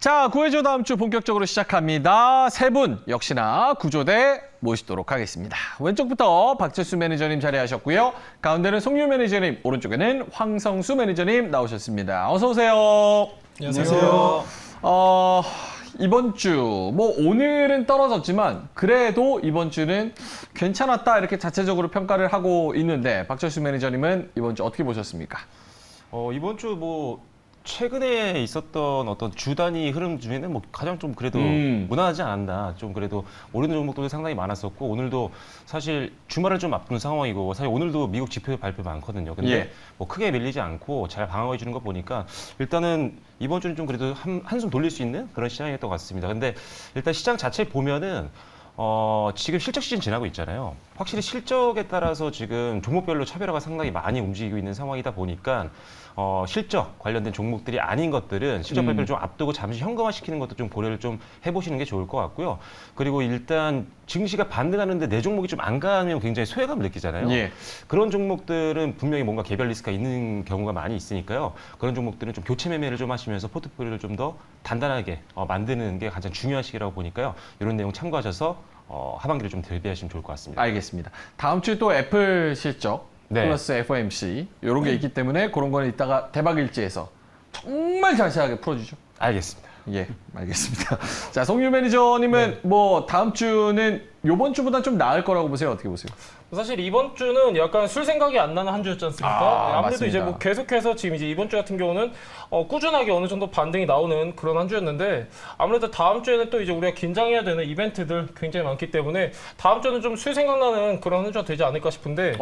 자, 구해줘 다음 주 본격적으로 시작합니다. 세 분 역시나 구조대 모시도록 하겠습니다. 왼쪽부터 박재수 매니저님 자리하셨고요. 가운데는 송유 매니저님, 오른쪽에는 황성수 매니저님 나오셨습니다. 어서 오세요. 안녕하세요. 이번 주, 오늘은 떨어졌지만 그래도 이번 주는 괜찮았다 이렇게 자체적으로 평가를 하고 있는데 박재수 매니저님은 이번 주 어떻게 보셨습니까? 이번 주 최근에 있었던 어떤 주 단위 흐름 중에는 가장 좀 그래도 무난하지 않았나. 좀 그래도 오르는 종목들도 상당히 많았었고, 오늘도 사실 주말을 좀 앞둔 상황이고, 사실 오늘도 미국 지표 발표 많거든요. 근데 크게 밀리지 않고 잘 방어해 주는 거 보니까 일단은 이번 주는 좀 그래도 한숨 돌릴 수 있는 그런 시장이었던 것 같습니다. 근데 일단 시장 자체 보면은 지금 실적 시즌 지나고 있잖아요. 확실히 실적에 따라서 지금 종목별로 차별화가 상당히 많이 움직이고 있는 상황이다 보니까 실적 관련된 종목들이 아닌 것들은 실적 발표를 좀 앞두고 잠시 현금화시키는 것도 좀 고려를 좀 해보시는 게 좋을 것 같고요. 그리고 일단 증시가 반등하는데 내 종목이 좀 안 가면 굉장히 소외감을 느끼잖아요. 그런 종목들은 분명히 뭔가 개별 리스크가 있는 경우가 많이 있으니까요. 그런 종목들은 좀 교체 매매를 좀 하시면서 포트폴리오를 좀 더 단단하게 만드는 게 가장 중요한 시기라고 보니까요. 이런 내용 참고하셔서 하반기를 좀 대비하시면 좋을 것 같습니다. 알겠습니다. 다음 주에 또 애플 실적 플러스 FOMC 이런 게 있기 때문에 그런 거는 이따가 대박일지에서 정말 자세하게 풀어주죠. 알겠습니다. 예, 알겠습니다. 자, 송유 매니저님은 다음 주는 요번 주보다 좀 나을 거라고 보세요? 어떻게 보세요? 사실 이번 주는 약간 술 생각이 안 나는 한 주였지 않습니까? 아무래도 맞습니다. 이제 계속해서 지금 이제 이번 주 같은 경우는 꾸준하게 어느 정도 반등이 나오는 그런 한 주였는데, 아무래도 다음 주에는 또 이제 우리가 긴장해야 되는 이벤트들 굉장히 많기 때문에 다음 주는 좀 술 생각나는 그런 한 주가 되지 않을까 싶은데,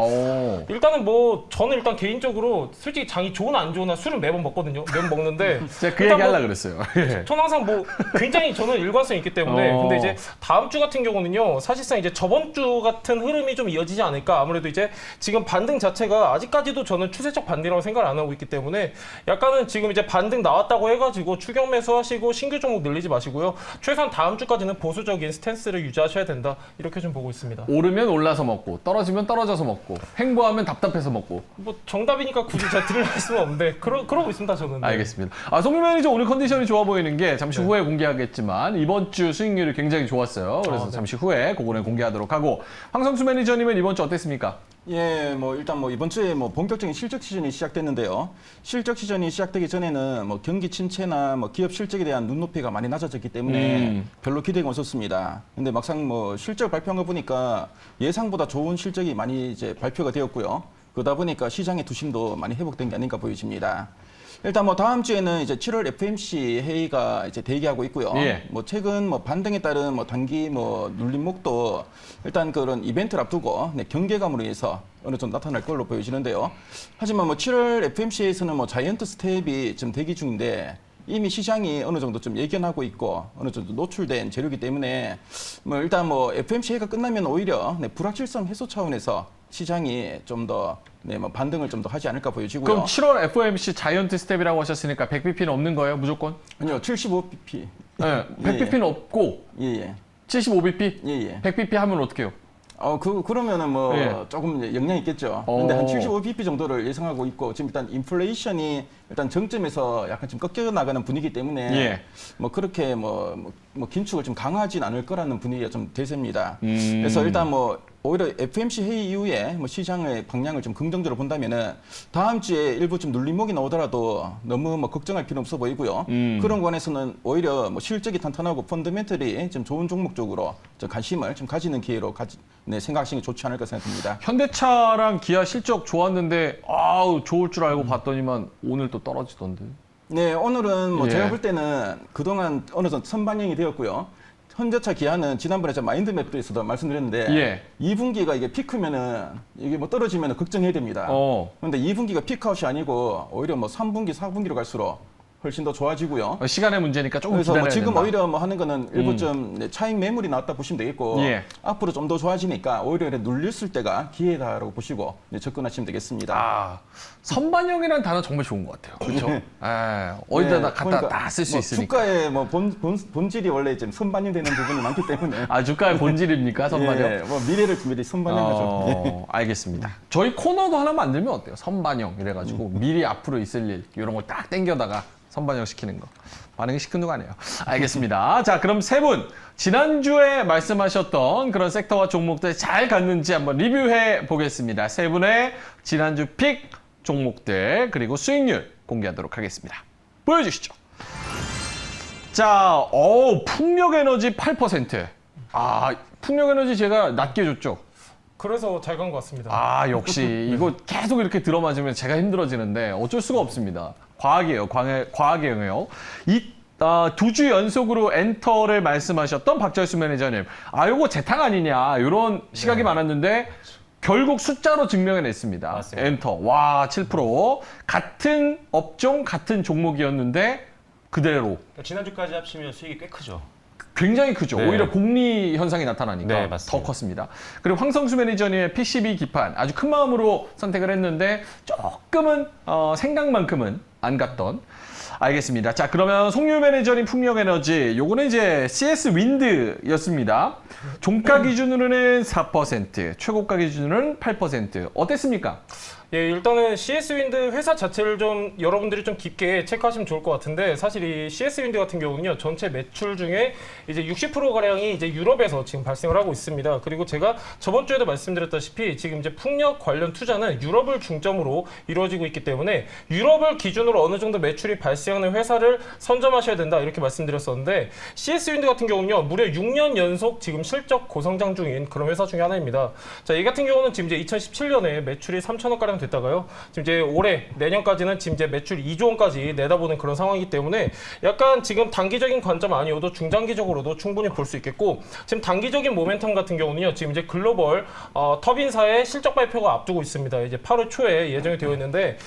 일단은 저는 일단 개인적으로 솔직히 장이 좋으나 안 좋으나 술은 매번 먹거든요. 매번 먹는데 제가 그 얘기 하려고 그랬어요. 저는 항상 굉장히 저는 일관성이 있기 때문에 근데 이제 다음 주 같은 경우는요, 사실상 이제 저번 주 같은 흐름이 좀 이어지지 않을까. 아무래도 이제 지금 반등 자체가 아직까지도 저는 추세적 반등이라고 생각을 안 하고 있기 때문에 약간은 지금 이제 반등 나왔다고 해가지고 추격 매수하시고 신규 종목 늘리지 마시고요. 최소한 다음 주까지는 보수적인 스탠스를 유지하셔야 된다. 이렇게 좀 보고 있습니다. 오르면 올라서 먹고 떨어지면 떨어져서 먹고 횡보하면 답답해서 먹고. 정답이니까 굳이 제가 드릴 말씀은 없는데 그러고 있습니다, 저는. 네. 알겠습니다. 송유 매니저 오늘 컨디션이 좋아 보이는 게 잠시 후에 공개하겠지만 이번 주 수익률이 굉장히 좋았어요. 그래서 잠시 후에 그거는 공개하도록 하고, 황성수 매니저님은 이번 주 어땠습니까? 예, 일단 이번 주에 본격적인 실적 시즌이 시작됐는데요. 실적 시즌이 시작되기 전에는 경기 침체나 기업 실적에 대한 눈높이가 많이 낮아졌기 때문에 별로 기대가 없었습니다. 근데 막상 실적 발표한 거 보니까 예상보다 좋은 실적이 많이 이제 발표가 되었고요. 그러다 보니까 시장의 투심도 많이 회복된 게 아닌가 보여집니다. 일단 다음 주에는 이제 7월 FOMC 회의가 이제 대기하고 있고요. 최근 반등에 따른 단기 눌림목도 일단 그런 이벤트를 앞두고 경계감으로 인해서 어느 정도 나타날 걸로 보여지는데요. 하지만 7월 FOMC에서는 자이언트 스텝이 좀 대기 중인데 이미 시장이 어느 정도 좀 예견하고 있고 어느 정도 노출된 재료이기 때문에 일단 FOMC 회의가 끝나면 오히려 불확실성 해소 차원에서 시장이 좀 더 반등을 좀 더 하지 않을까 보여지고요. 그럼 7월 FOMC 자이언트 스텝이라고 하셨으니까 100bp는 없는 거예요, 무조건? 아니요, 75bp. 네, 100bp는 없고 75bp? 100bp 하면 어떻게 해요? 그러면은 조금 영향이 있겠죠. 근데 한 75bp 정도를 예상하고 있고, 지금 일단 인플레이션이 일단 정점에서 약간 좀 꺾여 나가는 분위기 때문에 그렇게 긴축을 좀 강화하진 않을 거라는 분위기가 좀 대세입니다. 그래서 일단 오히려 FOMC 회의 이후에 시장의 방향을 좀 긍정적으로 본다면은 다음 주에 일부 좀 눌림목이 나오더라도 너무 걱정할 필요 없어 보이고요. 그런 관해서는 오히려 실적이 탄탄하고 펀더멘털이 좀 좋은 종목 쪽으로 좀 관심을 좀 가지는 기회로 생각하시는 게 좋지 않을까 생각합니다. 현대차랑 기아 실적 좋았는데 좋을 줄 알고 봤더니만 오늘 또 떨어지던데. 네, 오늘은 제가 볼 때는 그동안 어느 정도 선반영이 되었고요. 현대차 기아는 지난번에 제가 마인드맵에서도 말씀드렸는데 2분기가 이게 피크면은 이게 떨어지면 걱정해야 됩니다. 그런데 2분기가 피크아웃이 아니고 오히려 3분기, 4분기로 갈수록 훨씬 더 좋아지고요. 시간의 문제니까 조금 그래서 기다려야 지금 된다. 오히려 하는 거는 일부 좀 차익 매물이 나왔다 보시면 되겠고 앞으로 좀 더 좋아지니까 오히려 눌렸을 때가 기회다라고 보시고 접근하시면 되겠습니다. 선반영이라는 단어 정말 좋은 것 같아요. 그렇죠? 어디다 갖다 다 쓸 수 있으니까. 주가의 본질이 원래 좀 선반영되는 부분이 많기 때문에. 주가의 본질입니까, 선반영? 미래를 미리 선반영하죠. 알겠습니다. 저희 코너도 하나 만들면 어때요? 선반영 이래가지고 미리 앞으로 있을 일 이런 걸 딱 땡겨다가 선반영 시키는 거. 반응이 시큰둥 하네요. 알겠습니다. 자, 그럼 세 분 지난주에 말씀하셨던 그런 섹터와 종목들 잘 갔는지 한번 리뷰해 보겠습니다. 세 분의 지난주 픽 종목들 그리고 수익률 공개하도록 하겠습니다. 보여주시죠. 자, 풍력에너지 8%. 풍력에너지 제가 낮게 줬죠. 그래서 잘 간 것 같습니다. 역시 이거 계속 이렇게 들어맞으면 제가 힘들어지는데 어쩔 수가 없습니다. 과학이에요. 과학이에요. 두 주 연속으로 엔터를 말씀하셨던 박철수 매니저님. 요거 재탕 아니냐. 이런 시각이 많았는데 결국 숫자로 증명해냈습니다. 맞습니다. 엔터. 와, 7%. 같은 업종, 같은 종목이었는데 그대로. 지난주까지 합치면 수익이 꽤 크죠. 굉장히 크죠. 네. 오히려 복리 현상이 나타나니까 네, 맞습니다. 더 컸습니다. 그리고 황성수 매니저님의 PCB 기판 아주 큰 마음으로 선택을 했는데 조금은 생각만큼은 안 갔던. 알겠습니다. 자, 그러면 송유 매니저님 풍력에너지 요거는 이제 CS 윈드였습니다. 종가 기준으로는 4%, 최고가 기준으로는 8%. 어땠습니까? 예, 일단은 CS 윈드 회사 자체를 좀 여러분들이 좀 깊게 체크하시면 좋을 것 같은데 사실 이 CS 윈드 같은 경우는요 전체 매출 중에 이제 60% 가량이 이제 유럽에서 지금 발생을 하고 있습니다. 그리고 제가 저번 주에도 말씀드렸다시피 지금 이제 풍력 관련 투자는 유럽을 중점으로 이루어지고 있기 때문에 유럽을 기준으로 어느 정도 매출이 발생하는 회사를 선점하셔야 된다 이렇게 말씀드렸었는데 CS 윈드 같은 경우는요 무려 6년 연속 지금 실적 고성장 중인 그런 회사 중에 하나입니다. 자, 이 같은 경우는 지금 이제 2017년에 매출이 3천억 가량 됐다가요. 지금 이제 올해 내년까지는 지금 이제 매출 2조 원까지 내다보는 그런 상황이기 때문에 약간 지금 단기적인 관점 아니어도 중장기적으로도 충분히 볼 수 있겠고 지금 단기적인 모멘텀 같은 경우는요. 지금 이제 글로벌 터빈사의 실적 발표가 앞두고 있습니다. 이제 8월 초에 예정이 되어 있는데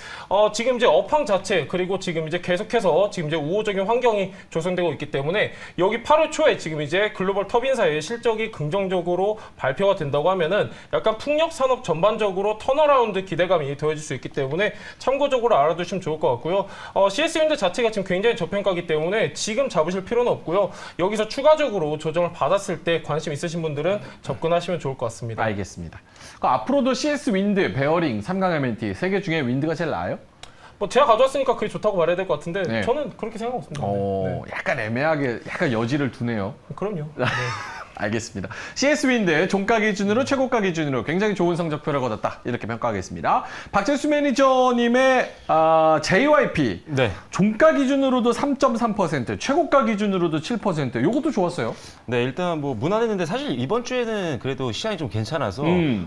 지금 이제 업황 자체 그리고 지금 이제 계속해서 지금 이제 우호적인 환경이 조성되고 있기 때문에 여기 8월 초에 지금 이제 글로벌 터빈사의 실적이 긍정적으로 발표가 된다고 하면은 약간 풍력 산업 전반적으로 턴어라운드 기대감이 더해질 수 있기 때문에 참고적으로 알아두시면 좋을 것 같고요. CS 윈드 자체가 지금 굉장히 저평가이기 때문에 지금 잡으실 필요는 없고요. 여기서 추가적으로 조정을 받았을 때 관심 있으신 분들은 접근하시면 좋을 것 같습니다. 알겠습니다. 앞으로도 CS 윈드, 베어링, 삼강 MNT 세 개 중에 윈드가 제일 나아요? 뭐 제가 가져왔으니까 그게 좋다고 말해야 될 것 같은데 네. 저는 그렇게 생각 없습니다. 네. 약간 애매하게 약간 여지를 두네요. 그럼요. 네. 알겠습니다. CS 윈드 종가 기준으로 최고가 기준으로 굉장히 좋은 성적표를 거뒀다. 이렇게 평가하겠습니다. 박철수 매니저님의 JYP 네. 종가 기준으로도 3.3%, 최고가 기준으로도 7%. 이것도 좋았어요. 네, 일단 뭐 무난했는데 사실 이번 주에는 그래도 시장이 좀 괜찮아서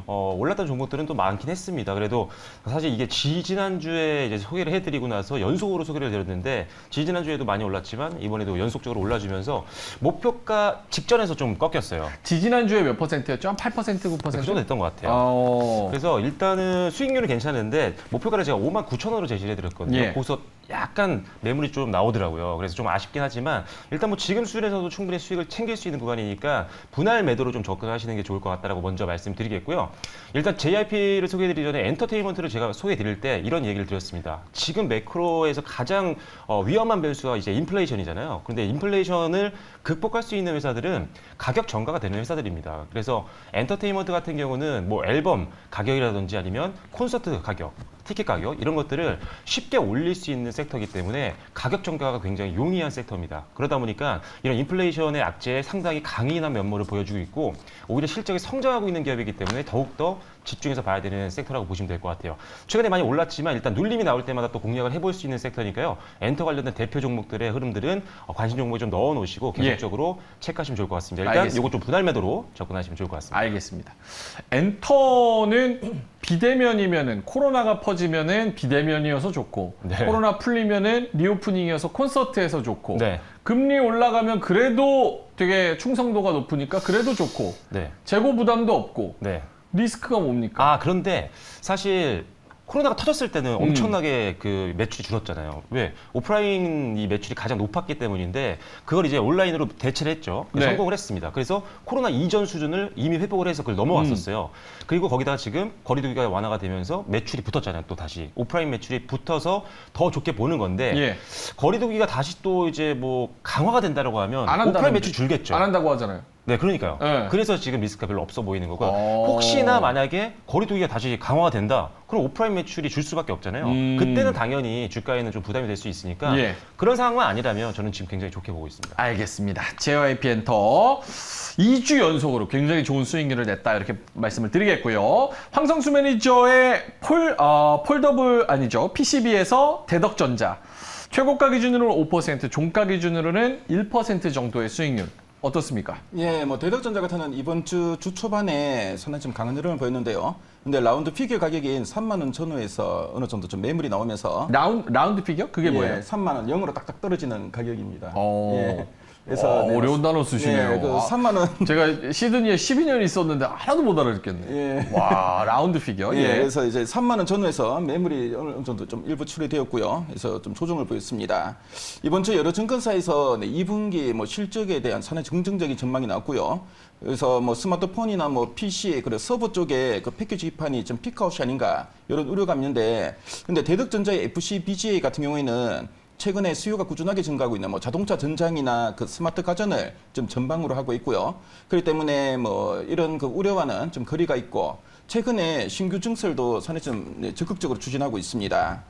올랐던 종목들은 또 많긴 했습니다. 그래도 사실 이게 지난주에 이제 소개를 해드리고 나서 연속으로 소개를 드렸는데 지난주에도 많이 올랐지만 이번에도 연속적으로 올라주면서 목표가 직전에서 좀 꺾였어요. 지난주에 몇 퍼센트였죠? 한 8%, 9%? 그 정도 됐던 것 같아요. 그래서 그래서 일단은 수익률은 괜찮은데 목표가를 제가 59,000원으로 제시를 해드렸거든요. 예. 거기서 약간 매물이 좀 나오더라고요. 그래서 좀 아쉽긴 하지만 일단 뭐 지금 수준에서도 충분히 수익을 챙길 수 있는 구간이니까 분할 매도로 좀 접근하시는 게 좋을 것 같다라고 먼저 말씀드리겠고요. 일단 JYP를 소개해드리기 전에 엔터테인먼트를 제가 소개해드릴 때 이런 얘기를 드렸습니다. 지금 매크로에서 가장 위험한 변수가 이제 인플레이션이잖아요. 그런데 인플레이션을 극복할 수 있는 회사들은 가격 전가가 되는 회사들입니다. 그래서 엔터테인먼트 같은 경우는 뭐 앨범 가격이라든지 아니면 콘서트 가격, 티켓 가격 이런 것들을 쉽게 올릴 수 있는 섹터이기 때문에 가격 전가가 굉장히 용이한 섹터입니다. 그러다 보니까 이런 인플레이션의 악재에 상당히 강인한 면모를 보여주고 있고 오히려 실적이 성장하고 있는 기업이기 때문에 더욱더 집중해서 봐야 되는 섹터라고 보시면 될 것 같아요. 최근에 많이 올랐지만 일단 눌림이 나올 때마다 또 공략을 해볼 수 있는 섹터니까요. 엔터 관련된 대표 종목들의 흐름들은 관심 종목에 좀 넣어 놓으시고 계속적으로 체크하시면 좋을 것 같습니다. 일단 알겠습니다. 이거 좀 분할 매도로 접근하시면 좋을 것 같습니다. 알겠습니다. 엔터는 비대면이면은 코로나가 퍼지면은 비대면이어서 좋고 네. 코로나 풀리면은 리오프닝이어서 콘서트에서 좋고 네. 금리 올라가면 그래도 되게 충성도가 높으니까 그래도 좋고 네. 재고 부담도 없고 네. 리스크가 뭡니까? 그런데 사실 코로나가 터졌을 때는 엄청나게 그 매출이 줄었잖아요. 왜? 오프라인 이 매출이 가장 높았기 때문인데 그걸 이제 온라인으로 대체를 했죠. 네. 성공을 했습니다. 그래서 코로나 이전 수준을 이미 회복을 해서 그걸 넘어갔었어요. 그리고 거기다가 지금 거리두기가 완화가 되면서 매출이 붙었잖아요. 또 다시 오프라인 매출이 붙어서 더 좋게 보는 건데 예. 거리두기가 다시 또 이제 뭐 강화가 된다라고 하면 안 한다는데. 오프라인 매출 줄겠죠. 안 한다고 하잖아요. 네, 그러니까요. 네. 그래서 지금 리스크가 별로 없어 보이는 거고 어. 혹시나 만약에 거리두기가 다시 강화가 된다. 그럼 오프라인 매출이 줄 수밖에 없잖아요. 그때는 당연히 주가에는 좀 부담이 될 수 있으니까 예. 그런 상황만 아니라면 저는 지금 굉장히 좋게 보고 있습니다. 알겠습니다. JYP 엔터 2주 연속으로 굉장히 좋은 수익률을 냈다 이렇게 말씀을 드리겠고요. 황성수 매니저의 폴더블 아니죠. PCB에서 대덕전자 최고가 기준으로는 5%, 종가 기준으로는 1% 정도의 수익률 어떻습니까? 예, 뭐 대덕전자 같은 이번 주 초반에 상당히 좀 강한 흐름을 보였는데요. 근데 라운드 피겨 가격인 3만 원 전후에서 어느 정도 좀 매물이 나오면서 라운드 피겨? 그게 뭐예요? 3만 원 0으로 딱딱 떨어지는 가격입니다. 어. 예. 그래서 네, 어려운 단어 쓰시네요. 예, 그 3만 원 제가 시드니에 12년 있었는데 하나도 못 알아듣겠네. 예. 와, 라운드 피겨. 예, 예. 그래서 이제 3만 원 전후에서 매물이 어느 정도 좀 일부 출회되었고요. 그래서 좀 조정을 보였습니다. 이번 주 여러 증권사에서 2분기 뭐 실적에 대한 상당히 긍정적인 전망이 나왔고요. 그래서 뭐 스마트폰이나 뭐 PC 그리고 서버 쪽에 그 패키지 기판이 좀 피크아웃이 아닌가 이런 우려가 있는데, 근데 대덕전자의 FCBGA 같은 경우에는 최근에 수요가 꾸준하게 증가하고 있는 뭐 자동차 전장이나 그 스마트 가전을 좀 전방으로 하고 있고요. 그렇기 때문에 뭐 이런 그 우려와는 좀 거리가 있고, 최근에 신규 증설도 상당히 좀 적극적으로 추진하고 있습니다.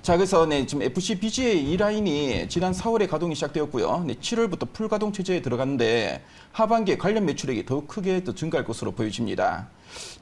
자, 그래서 지금 FCBGA 2라인이 지난 4월에 가동이 시작되었고요. 7월부터 풀 가동 체제에 들어갔는데 하반기에 관련 매출액이 더욱 크게 더 증가할 것으로 보여집니다.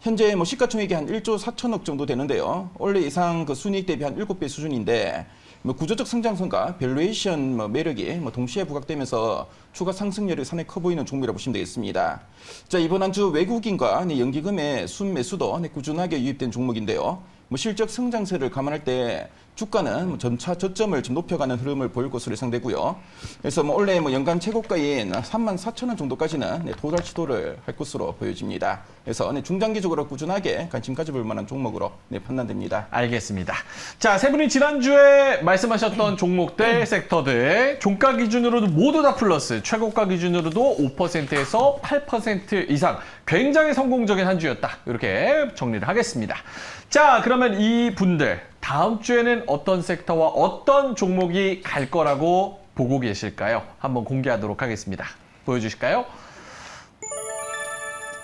현재 뭐 시가총액이 한 1조 4천억 정도 되는데요. 원래 예상 그 순이익 대비 한 7배 수준인데, 뭐 구조적 성장성과 밸류에이션 뭐 매력이 뭐 동시에 부각되면서 추가 상승률이 상당히 커 보이는 종목이라고 보시면 되겠습니다. 자, 이번 한 주 외국인과 연기금의 순매수도 꾸준하게 유입된 종목인데요. 뭐 실적 성장세를 감안할 때 주가는 뭐 점차 저점을 좀 높여가는 흐름을 보일 것으로 예상되고요. 그래서 뭐 원래 뭐 연간 최고가인 34,000원 정도까지는 도달 시도를 할 것으로 보여집니다. 그래서 중장기적으로 꾸준하게 관심 가져볼 만한 종목으로 판단됩니다. 알겠습니다. 자, 세 분이 지난주에 말씀하셨던 종목들, 섹터들, 종가 기준으로도 모두 다 플러스, 최고가 기준으로도 5%에서 8% 이상 굉장히 성공적인 한 주였다. 이렇게 정리를 하겠습니다. 자, 그러면 이 분들 다음 주에는 어떤 섹터와 어떤 종목이 갈 거라고 보고 계실까요? 한번 공개하도록 하겠습니다. 보여주실까요?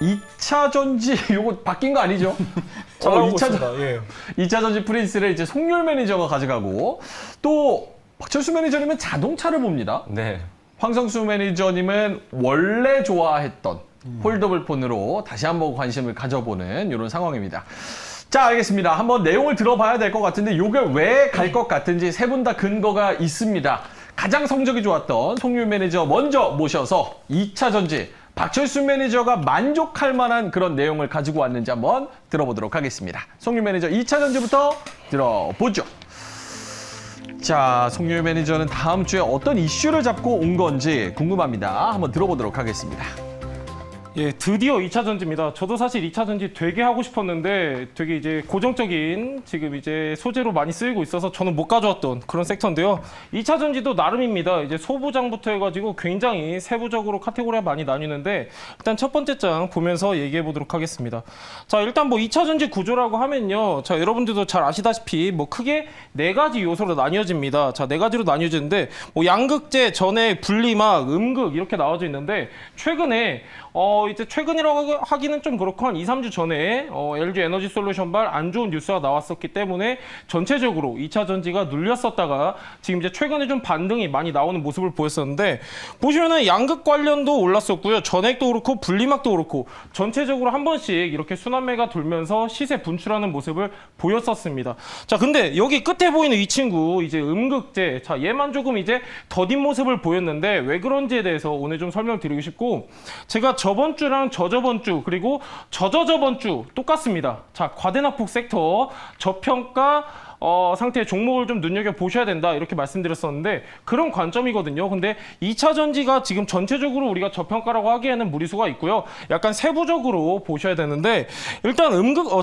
2차 전지 이거 바뀐 거 아니죠? 잘 나오고 2차 있습니다. 예. 2차 전지 프린스를 이제 송률 매니저가 가져가고, 또 박철수 매니저님은 자동차를 봅니다. 네. 황성수 매니저님은 원래 좋아했던 폴더블 폰으로 다시 한번 관심을 가져보는 이런 상황입니다. 자, 알겠습니다. 한번 내용을 들어봐야 될 것 같은데 이게 왜 갈 것 같은지 세 분 다 근거가 있습니다. 가장 성적이 좋았던 송률 매니저 먼저 모셔서 2차 전지 박철수 매니저가 만족할 만한 그런 내용을 가지고 왔는지 한번 들어보도록 하겠습니다. 송률 매니저 2차 전지부터 들어보죠. 자, 송률 매니저는 다음 주에 어떤 이슈를 잡고 온 건지 궁금합니다. 한번 들어보도록 하겠습니다. 예, 드디어 2차 전지입니다. 저도 사실 2차 전지 되게 하고 싶었는데 되게 이제 고정적인 지금 이제 소재로 많이 쓰이고 있어서 저는 못 가져왔던 그런 섹터인데요. 2차 전지도 나름입니다. 이제 소부장부터 해가지고 굉장히 세부적으로 카테고리가 많이 나뉘는데, 일단 첫 번째 장 보면서 얘기해 보도록 하겠습니다. 자, 일단 뭐 2차 전지 구조라고 하면요. 자, 여러분들도 잘 아시다시피 뭐 크게 네 가지 요소로 나뉘어집니다. 자, 네 가지로 나뉘어지는데 뭐 양극재, 전해, 분리막, 음극 이렇게 나눠져 있는데, 최근에 이제 최근이라고 하기는 좀 그렇고 한 2, 3주 전에 LG 에너지 솔루션발 안 좋은 뉴스가 나왔었기 때문에 전체적으로 2차 전지가 눌렸었다가 지금 이제 최근에 좀 반등이 많이 나오는 모습을 보였었는데, 보시면은 양극 관련도 올랐었고요. 전액도 그렇고 분리막도 그렇고 전체적으로 한 번씩 이렇게 순환매가 돌면서 시세 분출하는 모습을 보였었습니다. 자, 근데 여기 끝에 보이는 이 친구 이제 음극재, 자, 얘만 조금 이제 더딘 모습을 보였는데 왜 그런지에 대해서 오늘 좀 설명드리고 싶고, 제가 저번 주랑 저저번 주 그리고 저저저번 주 똑같습니다. 자, 과대납폭 섹터 저평가 상태의 종목을 좀 눈여겨보셔야 된다 이렇게 말씀드렸었는데 그런 관점이거든요. 근데 2차 전지가 지금 전체적으로 우리가 저평가라고 하기에는 무리수가 있고요. 약간 세부적으로 보셔야 되는데, 일단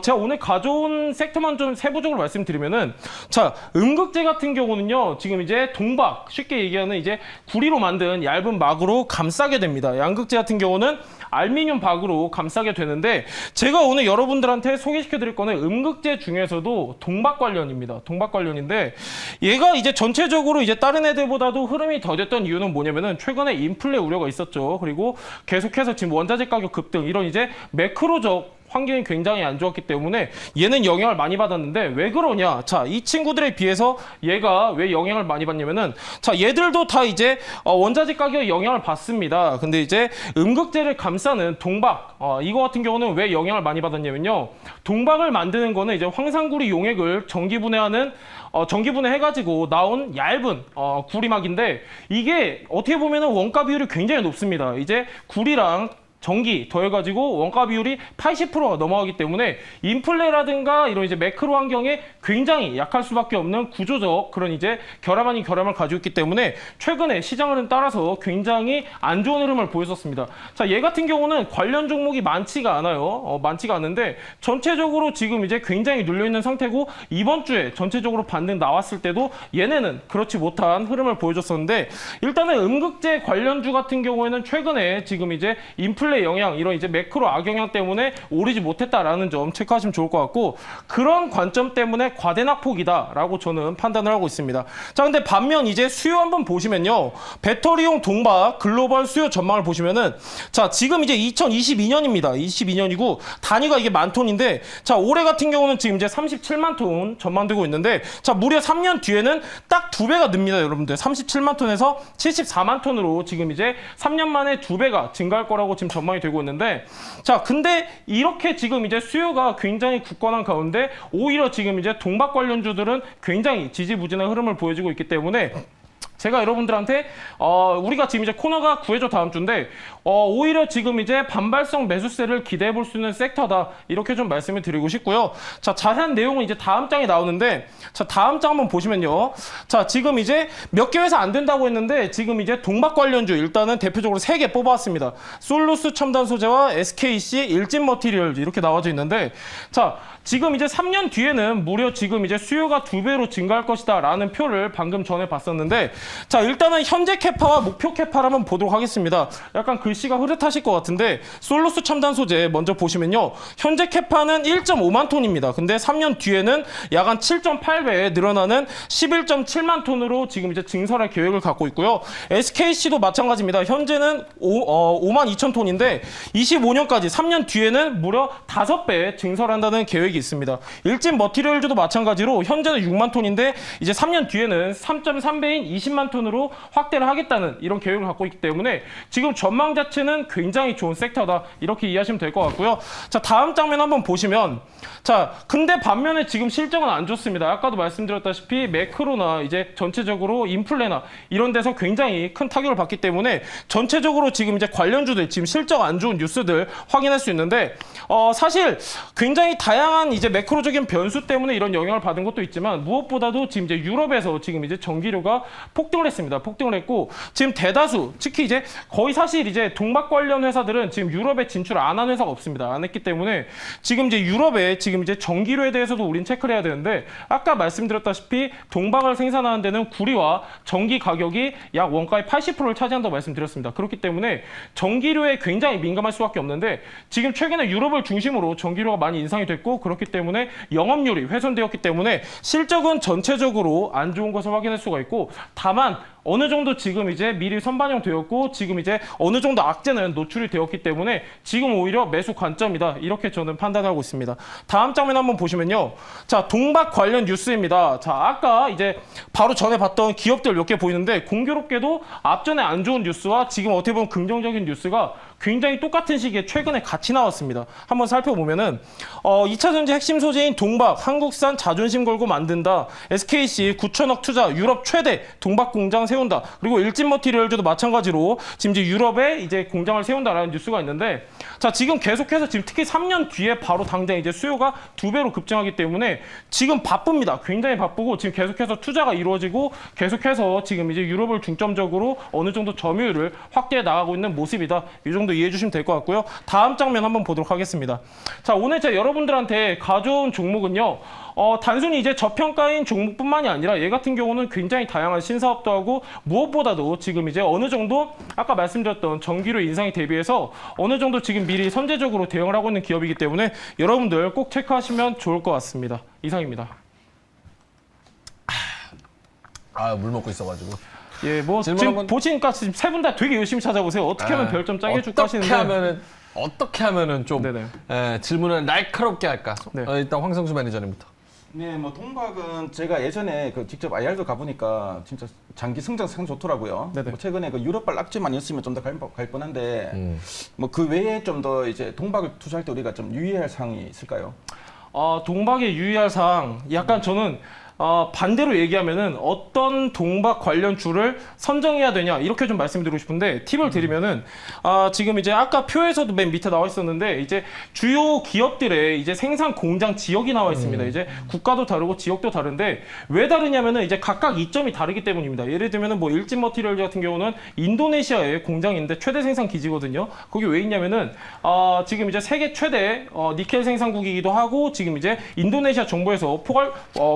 제가 오늘 가져온 섹터만 좀 세부적으로 말씀드리면은, 자, 음극재 같은 경우는요. 지금 이제 동박, 쉽게 얘기하는 이제 구리로 만든 얇은 막으로 감싸게 됩니다. 양극재 같은 경우는 알루미늄 박으로 감싸게 되는데 제가 오늘 여러분들한테 소개시켜드릴 거는 음극재 중에서도 동박 관련입니다. 동박 관련인데 얘가 이제 전체적으로 이제 다른 애들보다도 흐름이 더뎠던 이유는 뭐냐면은 최근에 인플레 우려가 있었죠. 그리고 계속해서 지금 원자재 가격 급등 이런 이제 매크로적 환경이 굉장히 안 좋았기 때문에 얘는 영향을 많이 받았는데 왜 그러냐? 자, 이 친구들에 비해서 얘가 왜 영향을 많이 받냐면은 자, 얘들도 다 이제 원자재 가격에 영향을 받습니다. 근데 이제 음극재를 감싸는 동박 이거 같은 경우는 왜 영향을 많이 받았냐면요. 동박을 만드는 거는 이제 황산구리 용액을 전기분해하는 전기분해해가지고 나온 얇은 구리막인데 이게 어떻게 보면은 원가 비율이 굉장히 높습니다. 이제 구리랑 전기 더해가지고 원가 비율이 80%가 넘어가기 때문에 인플레라든가 이런 이제 매크로 환경에 굉장히 약할 수밖에 없는 구조적 그런 이제 결함 아닌 결함을 가지고 있기 때문에 최근에 시장 흐름 따라서 굉장히 안 좋은 흐름을 보였었습니다. 자, 얘 같은 경우는 관련 종목이 많지가 않아요. 많지가 않은데 전체적으로 지금 이제 굉장히 눌려 있는 상태고 이번 주에 전체적으로 반등 나왔을 때도 얘네는 그렇지 못한 흐름을 보여줬었는데 일단은 음극재 관련주 같은 경우에는 최근에 지금 이제 인플레 영향 이런 이제 매크로 악영향 때문에 오르지 못했다라는 점 체크하시면 좋을 것 같고 그런 관점 때문에 과대낙폭이다라고 저는 판단을 하고 있습니다. 자, 근데 반면 이제 수요 한번 보시면요. 배터리용 동박 글로벌 수요 전망을 보시면은 자, 지금 이제 2022년입니다. 22년이고 단위가 이게 만 톤인데 자, 올해 같은 경우는 지금 이제 37만 톤 전망되고 있는데 자, 무려 3년 뒤에는 딱 2배가 늡니다, 여러분들. 37만 톤에서 74만 톤으로 지금 이제 3년 만에 2배가 증가할 거라고 지금 전망이 되고 있는데 자, 근데 이렇게 지금 이제 수요가 굉장히 굳건한 가운데 오히려 지금 이제 동박 관련주들은 굉장히 지지부진한 흐름을 보여주고 있기 때문에 제가 여러분들한테 우리가 지금 이제 코너가 구해줘 다음 주인데 오히려 지금 이제 반발성 매수세를 기대해 볼 수 있는 섹터다 이렇게 좀 말씀을 드리고 싶고요. 자, 자세한 내용은 이제 다음 장에 나오는데 자, 다음 장 한번 보시면요. 자, 지금 이제 몇 개 회사 안 된다고 했는데 지금 이제 동박 관련주 일단은 대표적으로 3개 뽑아왔습니다. 솔루스 첨단 소재와 SKC 일진 머티리얼즈 이렇게 나와져 있는데 자, 지금 이제 3년 뒤에는 무려 지금 이제 수요가 2배로 증가할 것이다 라는 표를 방금 전에 봤었는데 자, 일단은 현재 캐파와 목표 캐파를 한번 보도록 하겠습니다. 약간 글씨가 흐릿하실 것 같은데 솔루스 첨단 소재 먼저 보시면요. 현재 캐파는 1.5만 톤입니다. 근데 3년 뒤에는 약 한 7.8배 늘어나는 11.7만 톤으로 지금 이제 증설할 계획을 갖고 있고요. SKC도 마찬가지입니다. 현재는 5만 2천 톤인데 25년까지 3년 뒤에는 무려 5배 증설한다는 계획이 있습니다. 일진 머티리얼즈도 마찬가지로 현재는 6만 톤인데 이제 3년 뒤에는 3.3배인 20만 톤으로 확대를 하겠다는 이런 계획을 갖고 있기 때문에 지금 전망 자체는 굉장히 좋은 섹터다 이렇게 이해하시면 될 것 같고요. 자, 다음 장면 한번 보시면 자, 근데 반면에 지금 실적은 안 좋습니다. 아까도 말씀드렸다시피 매크로나 이제 전체적으로 인플레나 이런 데서 굉장히 큰 타격을 받기 때문에 전체적으로 지금 이제 관련주들 지금 실적 안 좋은 뉴스들 확인할 수 있는데 사실 굉장히 다양한 이제 매크로적인 변수 때문에 이런 영향을 받은 것도 있지만 무엇보다도 지금 이제 유럽에서 지금 이제 전기료가 폭등을 했습니다. 폭등을 했고 지금 대다수 특히 이제 거의 사실 이제 동박 관련 회사들은 지금 유럽에 진출 안 한 회사가 없습니다. 안 했기 때문에 지금 이제 유럽에 지금 이제 전기료에 대해서도 우린 체크를 해야 되는데 아까 말씀드렸다시피 동박을 생산하는 데는 구리와 전기 가격이 약 원가의 80%를 차지한다고 말씀드렸습니다. 그렇기 때문에 전기료에 굉장히 민감할 수밖에 없는데 지금 최근에 유럽을 중심으로 전기료가 많이 인상이 됐고 그렇기 때문에 영업률이 훼손되었기 때문에 실적은 전체적으로 안 좋은 것을 확인할 수가 있고 다만 어느 정도 지금 이제 미리 선반영되었고 지금 이제 어느 정도 악재는 노출이 되었기 때문에 지금 오히려 매수 관점이다 이렇게 저는 판단하고 있습니다. 다음 장면 한번 보시면요. 자, 동박 관련 뉴스입니다. 자, 아까 이제 바로 전에 봤던 기업들 몇 개 보이는데 공교롭게도 앞전에 안 좋은 뉴스와 지금 어떻게 보면 긍정적인 뉴스가 굉장히 똑같은 시기에 최근에 같이 나왔습니다. 한번 살펴보면은 2차 전지 핵심 소재인 동박, 한국산 자존심 걸고 만든다. SKC 9천억 투자, 유럽 최대 동박 공장 세운다. 그리고 일진 머티리얼즈도 마찬가지로 지금 이제 유럽에 이제 공장을 세운다라는 뉴스가 있는데 자, 지금 계속해서 지금 특히 3년 뒤에 바로 당장 이제 수요가 2배로 급증하기 때문에 지금 바쁩니다. 굉장히 바쁘고 지금 계속해서 투자가 이루어지고 계속해서 지금 이제 유럽을 중점적으로 어느 정도 점유율을 확대해 나가고 있는 모습이다. 이 정도 이해해 주시면 될 것 같고요. 다음 장면 한번 보도록 하겠습니다. 자, 오늘 제가 여러분들한테 가져온 종목은요. 단순히 이제 저평가인 종목뿐만이 아니라 얘 같은 경우는 굉장히 다양한 신사업도 하고 무엇보다도 지금 이제 어느 정도 아까 말씀드렸던 전기료 인상에 대비해서 어느 정도 지금 미리 선제적으로 대응을 하고 있는 기업이기 때문에 여러분들 꼭 체크하시면 좋을 것 같습니다. 이상입니다. 아, 물 먹고 있어가지고. 예, 뭐 질문 지금 한번- 보시니까 지금 세 분 다 되게 열심히 찾아보세요. 어떻게 하면 별점 짜게 줄까 하시는데 어떻게 하면은 좀 네네. 질문을 날카롭게 할까? 네. 일단 황성수 매니저님부터. 네, 뭐 동박은 제가 예전에 그 직접 IR도 가보니까 진짜 장기 성장 상 좋더라고요. 네네. 뭐 최근에 그 유럽발 악재만 있으면 좀 더 갈 뻔한데 뭐 그 외에 좀 더 이제 동박을 투자할 때 우리가 좀 유의할 사항이 있을까요? 동박에 유의할 사항, 약간 저는 반대로 얘기하면은 어떤 동박 관련 주를 선정해야 되냐 이렇게 좀 말씀드리고 싶은데 팁을 드리면은 지금 이제 아까 표에서도 맨 밑에 나와 있었는데 이제 주요 기업들의 이제 생산 공장 지역이 나와 있습니다. 이제 국가도 다르고 지역도 다른데 왜 다르냐면은 이제 각각 이점이 다르기 때문입니다. 예를 들면은 뭐 일진 머티리얼즈 같은 경우는 인도네시아에 공장인데 최대 생산 기지거든요. 거기 왜 있냐면은 지금 이제 세계 최대 니켈 생산국이기도 하고 지금 이제 인도네시아 정부에서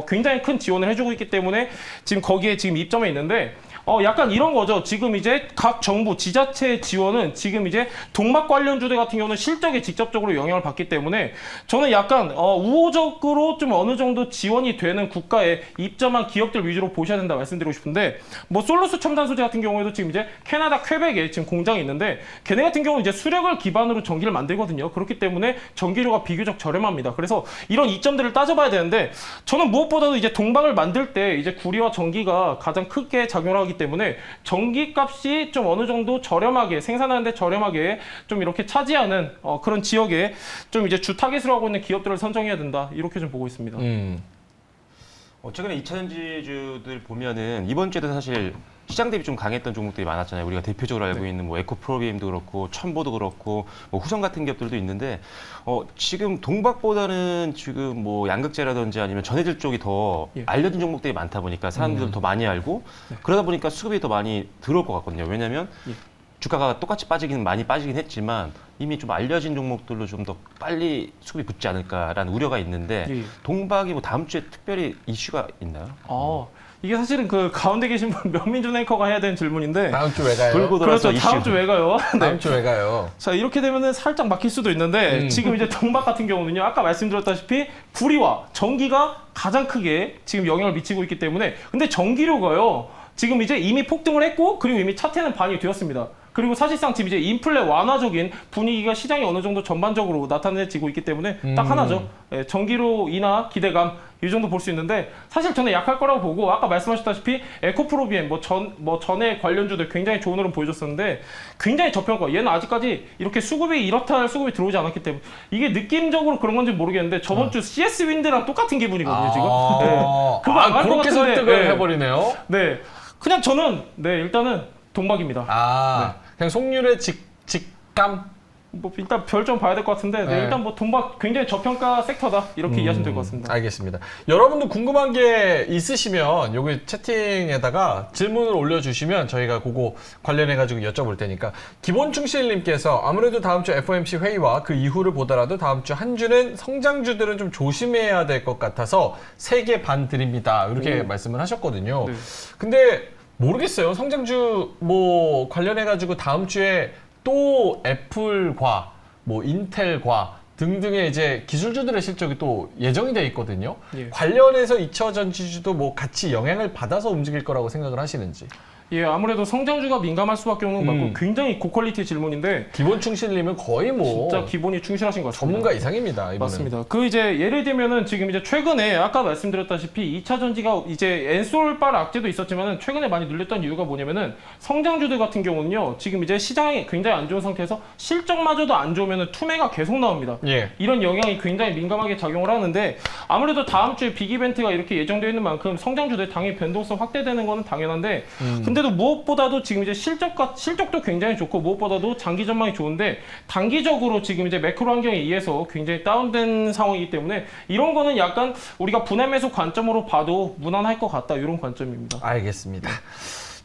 굉장히 큰 지원을 해주고 있기 때문에 지금 거기에 지금 입점해 있는데 약간 이런 거죠. 지금 이제 각 정부 지자체 지원은 지금 이제 동막 관련주들 같은 경우는 실적에 직접적으로 영향을 받기 때문에 저는 약간 우호적으로 좀 어느 정도 지원이 되는 국가에 입점한 기업들 위주로 보셔야 된다 말씀드리고 싶은데 뭐 솔루스 첨단 소재 같은 경우에도 지금 이제 캐나다 퀘벡에 지금 공장이 있는데 걔네 같은 경우는 이제 수력을 기반으로 전기를 만들거든요. 그렇기 때문에 전기료가 비교적 저렴합니다. 그래서 이런 이점들을 따져봐야 되는데 저는 무엇보다도 이제 동박을 만들 때 이제 구리와 전기가 가장 크게 작용을 하기 때문에 전기값이 좀 어느 정도 저렴하게 생산하는데 저렴하게 좀 이렇게 차지하는 그런 지역에 좀 이제 주 타겟으로 하고 있는 기업들을 선정해야 된다 이렇게 좀 보고 있습니다. 최근에 2차전지주들 보면은 이번 주에도 사실 시장 대비 좀 강했던 종목들이 많았잖아요. 우리가 대표적으로 알고 있는 뭐 에코프로비엠도 그렇고 첨보도 그렇고 뭐 후성 같은 기업들도 있는데 지금 동박보다는 지금 뭐 양극재라든지 아니면 전해질 쪽이 더 알려진 종목들이 많다 보니까 사람들도 더 많이 알고 그러다 보니까 수급이 더 많이 들어올 것 같거든요. 왜냐하면 주가가 똑같이 많이 빠지긴 했지만 이미 좀 알려진 종목들로 좀 더 빨리 수급이 붙지 않을까라는 우려가 있는데 동박이 뭐 다음 주에 특별히 이슈가 있나요? 이게 사실은 그 가운데 계신 분 명민준 앵커가 해야 되는 질문인데 다음 주 왜 가요? 돌고 돌아서 그렇죠. 다음 주 왜 가요? 다음 주 왜 가요? 자 이렇게 되면은 살짝 막힐 수도 있는데 지금 이제 동박 같은 경우는요 아까 말씀드렸다시피 구리와 전기가 가장 크게 지금 영향을 미치고 있기 때문에 근데 전기료가요 지금 이제 이미 폭등을 했고 그리고 이미 차트는 반이 되었습니다. 그리고 사실상 지금 이제 인플레 완화적인 분위기가 시장에 어느 정도 전반적으로 나타내지고 있기 때문에 딱 하나죠. 전기료 인하 기대감 이 정도 볼 수 있는데 사실 저는 약할 거라고 보고 아까 말씀하셨다시피 에코프로비엠 전에 관련주들 굉장히 좋은 흐름 보여줬었는데 굉장히 저평가. 얘는 아직까지 이렇게 이렇다 할 수급이 들어오지 않았기 때문에 이게 느낌적으로 그런 건지 모르겠는데 저번 주 CS 윈드랑 똑같은 기분이거든요 지금. 그거 안 갈 것 그렇게 같은데. 설득을 해버리네요. 네, 그냥 저는 일단은 동박입니다. 그냥 속률의 직감? 뭐 일단 별점 봐야 될 것 같은데 일단 뭐 동박 굉장히 저평가 섹터다 이렇게 이해하시면 될 것 같습니다. 알겠습니다. 여러분도 궁금한 게 있으시면 여기 채팅에다가 질문을 올려주시면 저희가 그거 관련해가지고 여쭤볼 테니까 기본충실님께서 아무래도 다음 주 FOMC 회의와 그 이후를 보더라도 다음 주 한 주는 성장주들은 좀 조심해야 될 것 같아서 3개 반 드립니다. 이렇게 말씀을 하셨거든요. 근데 모르겠어요. 성장주 뭐 관련해가지고 다음 주에 또 애플과 뭐 인텔과 등등의 이제 기술주들의 실적이 또 예정이 돼 있거든요. 관련해서 2차 전지주도 뭐 같이 영향을 받아서 움직일 거라고 생각을 하시는지. 아무래도 성장주가 민감할 수밖에 없는 거 맞고 굉장히 고퀄리티 질문인데 기본충실님은 거의 뭐 진짜 기본이 충실하신 것 같습니다. 전문가 이상입니다. 이번엔. 맞습니다. 그 이제 예를 들면은 지금 이제 최근에 아까 말씀드렸다시피 2차 전지가 이제 엔솔발 악재도 있었지만은 최근에 많이 눌렸던 이유가 뭐냐면은 성장주들 같은 경우는요 지금 이제 시장이 굉장히 안 좋은 상태에서 실적마저도 안 좋으면은 투매가 계속 나옵니다. 이런 영향이 굉장히 민감하게 작용을 하는데 아무래도 다음 주에 빅 이벤트가 이렇게 예정되어 있는 만큼 성장주들 당연히 변동성 확대되는 거는 당연한데 근데도 무엇보다도 지금 이제 실적도 굉장히 좋고 무엇보다도 장기 전망이 좋은데 단기적으로 지금 이제 매크로 환경에 의해서 굉장히 다운된 상황이기 때문에 이런 거는 약간 우리가 분할 매수 관점으로 봐도 무난할 것 같다 이런 관점입니다. 알겠습니다.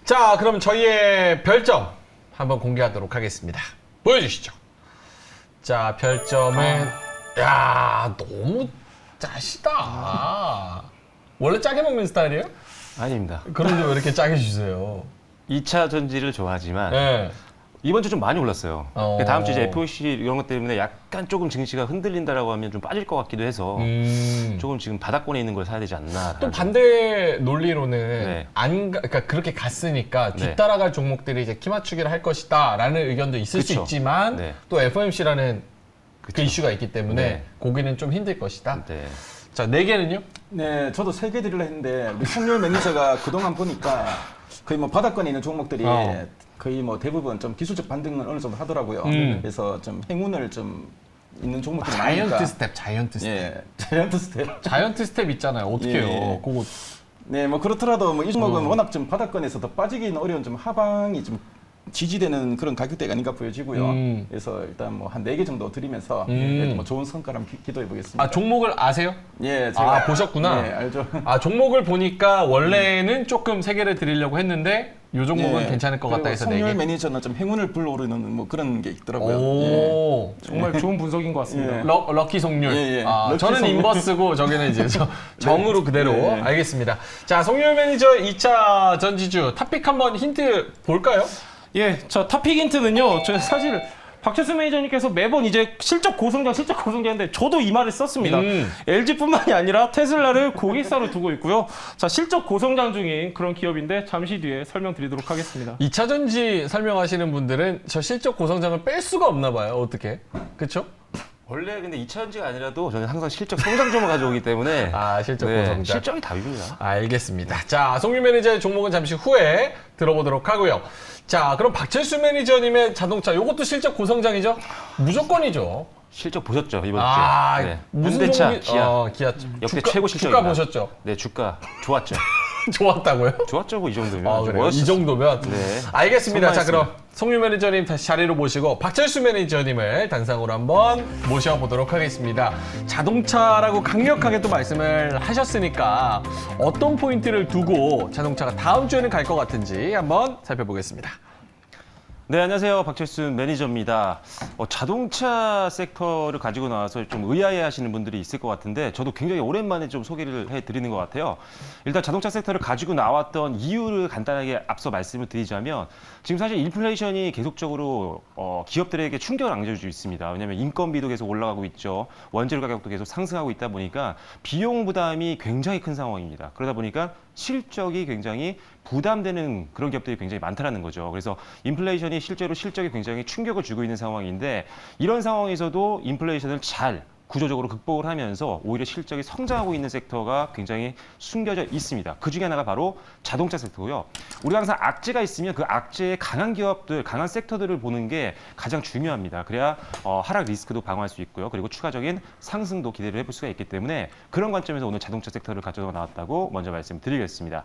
자, 그럼 저희의 별점 한번 공개하도록 하겠습니다. 보여주시죠. 자, 별점은 야, 너무 짜시다. 원래 짜게 먹는 스타일이에요? 아닙니다. 그런데 왜 이렇게 짜게 주세요? 2차 전지를 좋아하지만 네. 이번 주 좀 많이 올랐어요. 어. 다음 주 이제 FOMC 이런 것 때문에 약간 조금 증시가 흔들린다라고 하면 좀 빠질 것 같기도 해서 조금 지금 바닥권에 있는 걸 사야 되지 않나. 또 반대 논리로는 네. 그러니까 그렇게 갔으니까 네. 뒤따라갈 종목들이 이제 키 맞추기를 할 것이다라는 의견도 있을 수 그쵸. 있지만 네. 또 FOMC라는 그 그쵸. 이슈가 있기 때문에 네. 고기는 좀 힘들 것이다. 네. 자, 4개는요? 네, 저도 3개 드리려 했는데 우리 송열 매니저가 그동안 보니까 거의 뭐 바닥권에 있는 종목들이 거의 뭐 대부분 좀 기술적 반등을 어느 정도 하더라고요. 그래서 좀 행운을 좀 있는 종목들이 많으니까. 자이언트 스텝. 예, 자이언트 스텝. 자이언트 스텝 있잖아요. 어떻게 해요? 예. 그거 네, 뭐 그렇더라도 뭐 이 종목은 워낙 좀 바닥권에서 더 빠지기는 어려운 좀 하방이 좀 지지되는 그런 가격대가 아닌가 보여지고요. 그래서 일단 뭐 한 4개 정도 드리면서 그래도 뭐 좋은 성과를 한번 기도해 보겠습니다. 아, 종목을 아세요? 예, 제가 아, 보셨구나. 네, 알죠. 아, 종목을 보니까 원래는 조금 3개를 드리려고 했는데 이 종목은 예, 괜찮을 것 같다 그리고 해서 송열 4개. 매니저는 좀 행운을 불러오르는 뭐 그런 게 있더라고요. 예. 오. 정말 좋은 분석인 것 같습니다. 예. 럭키 송률. 예, 예. 아, 럭키 저는 송률. 인버스고 저기는 이제 정으로 그대로. 네. 알겠습니다. 자, 송률 매니저 2차 전지주 탑픽 한번 힌트 볼까요? 예, 자 탑픽 힌트는요. 저 사실 박철수 매니저님께서 매번 이제 실적 고성장 하는데 저도 이 말을 썼습니다. LG뿐만이 아니라 테슬라를 고객사로 두고 있고요. 자 실적 고성장 중인 그런 기업인데 잠시 뒤에 설명드리도록 하겠습니다. 2차 전지 설명하시는 분들은 저 실적 고성장을 뺄 수가 없나 봐요. 어떻게? 그렇죠? 원래 근데 2차 전지가 아니라도 저는 항상 실적 성장점을 가져오기 때문에 아, 실적 네, 고성장. 실적이 답입니다. 알겠습니다. 자, 송유 매니저의 종목은 잠시 후에 들어보도록 하고요. 자, 그럼 박철수 매니저님의 자동차, 요것도 실적 고성장이죠? 무조건이죠. 실적 보셨죠 이번 아, 주에? 네. 무슨 현대차, 종목이? 기아 기아. 역대 주가, 최고 실적입니다. 주가 보셨죠? 네, 주가 좋았죠. 좋았다고요? 좋았죠, 뭐 이 정도면. 아, 아주 그래요? 이 멋있었어요. 정도면? 네. 알겠습니다. 자, 선방했습니다. 그럼 송유 매니저님 다시 자리로 모시고 박철수 매니저님을 단상으로 한번 모셔보도록 하겠습니다. 자동차라고 강력하게 또 말씀을 하셨으니까 어떤 포인트를 두고 자동차가 다음 주에는 갈 것 같은지 한번 살펴보겠습니다. 네, 안녕하세요. 박철수 매니저입니다. 자동차 섹터를 가지고 나와서 좀 의아해 하시는 분들이 있을 것 같은데 저도 굉장히 오랜만에 좀 소개를 해드리는 것 같아요. 일단 자동차 섹터를 가지고 나왔던 이유를 간단하게 앞서 말씀을 드리자면 지금 사실 인플레이션이 계속적으로 기업들에게 충격을 안겨주고 있습니다. 왜냐하면 인건비도 계속 올라가고 있죠. 원재료 가격도 계속 상승하고 있다 보니까 비용 부담이 굉장히 큰 상황입니다. 그러다 보니까 실적이 굉장히 부담되는 그런 기업들이 굉장히 많다는 거죠. 그래서 인플레이션이 실제로 실적에 굉장히 충격을 주고 있는 상황인데 이런 상황에서도 인플레이션을 잘 구조적으로 극복을 하면서 오히려 실적이 성장하고 있는 섹터가 굉장히 숨겨져 있습니다. 그 중에 하나가 바로 자동차 섹터고요. 우리가 항상 악재가 있으면 그 악재의 강한 기업들, 강한 섹터들을 보는 게 가장 중요합니다. 그래야 하락 리스크도 방어할 수 있고요. 그리고 추가적인 상승도 기대를 해볼 수가 있기 때문에 그런 관점에서 오늘 자동차 섹터를 가져다 나왔다고 먼저 말씀드리겠습니다.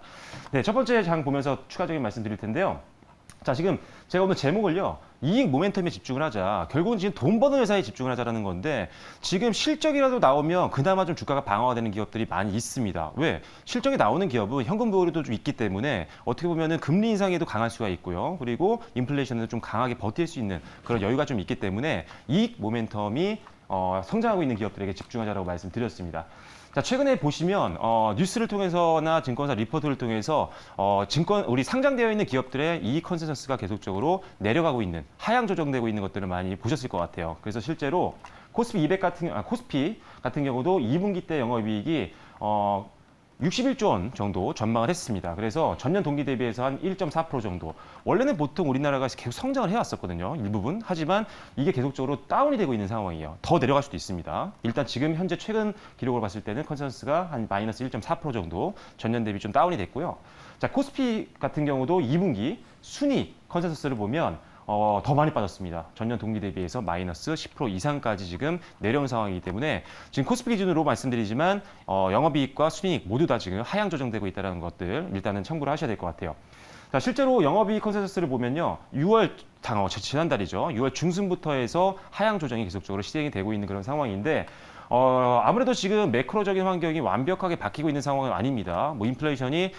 네, 첫 번째 장 보면서 추가적인 말씀 드릴 텐데요. 자, 지금 제가 오늘 제목을요. 이익 모멘텀에 집중을 하자. 결국은 지금 돈 버는 회사에 집중을 하자라는 건데 지금 실적이라도 나오면 그나마 좀 주가가 방어가 되는 기업들이 많이 있습니다. 왜? 실적이 나오는 기업은 현금 보유도 좀 있기 때문에 어떻게 보면은 금리 인상에도 강할 수가 있고요. 그리고 인플레이션을 좀 강하게 버틸 수 있는 그런 여유가 좀 있기 때문에 이익 모멘텀이 성장하고 있는 기업들에게 집중하자라고 말씀드렸습니다. 자, 최근에 보시면 뉴스를 통해서나 증권사 리포트를 통해서 우리 상장되어 있는 기업들의 이익 컨센서스가 계속적으로 내려가고 있는 하향 조정되고 있는 것들을 많이 보셨을 것 같아요. 그래서 실제로 코스피 200 코스피 같은 경우도 2분기 때 영업이익이 61조 원 정도 전망을 했습니다. 그래서 전년 동기 대비해서 한 1.4% 정도. 원래는 보통 우리나라가 계속 성장을 해왔었거든요. 일부분. 하지만 이게 계속적으로 다운이 되고 있는 상황이에요. 더 내려갈 수도 있습니다. 일단 지금 현재 최근 기록을 봤을 때는 컨센서스가 한 마이너스 1.4% 정도 전년 대비 좀 다운이 됐고요. 자, 코스피 같은 경우도 2분기 순이익 컨센서스를 보면 더 많이 빠졌습니다. 전년 동기 대비해서 마이너스 10% 이상까지 지금 내려온 상황이기 때문에 지금 코스피 기준으로 말씀드리지만 영업이익과 순이익 모두 다 지금 하향 조정되고 있다는 것들 일단은 참고를 하셔야 될 것 같아요. 자, 실제로 영업이익 컨센서스를 보면요. 6월 지난달이죠. 6월 중순부터 해서 하향 조정이 계속적으로 시행이 되고 있는 그런 상황인데 아무래도 지금 매크로적인 환경이 완벽하게 바뀌고 있는 상황은 아닙니다. 뭐 인플레이션이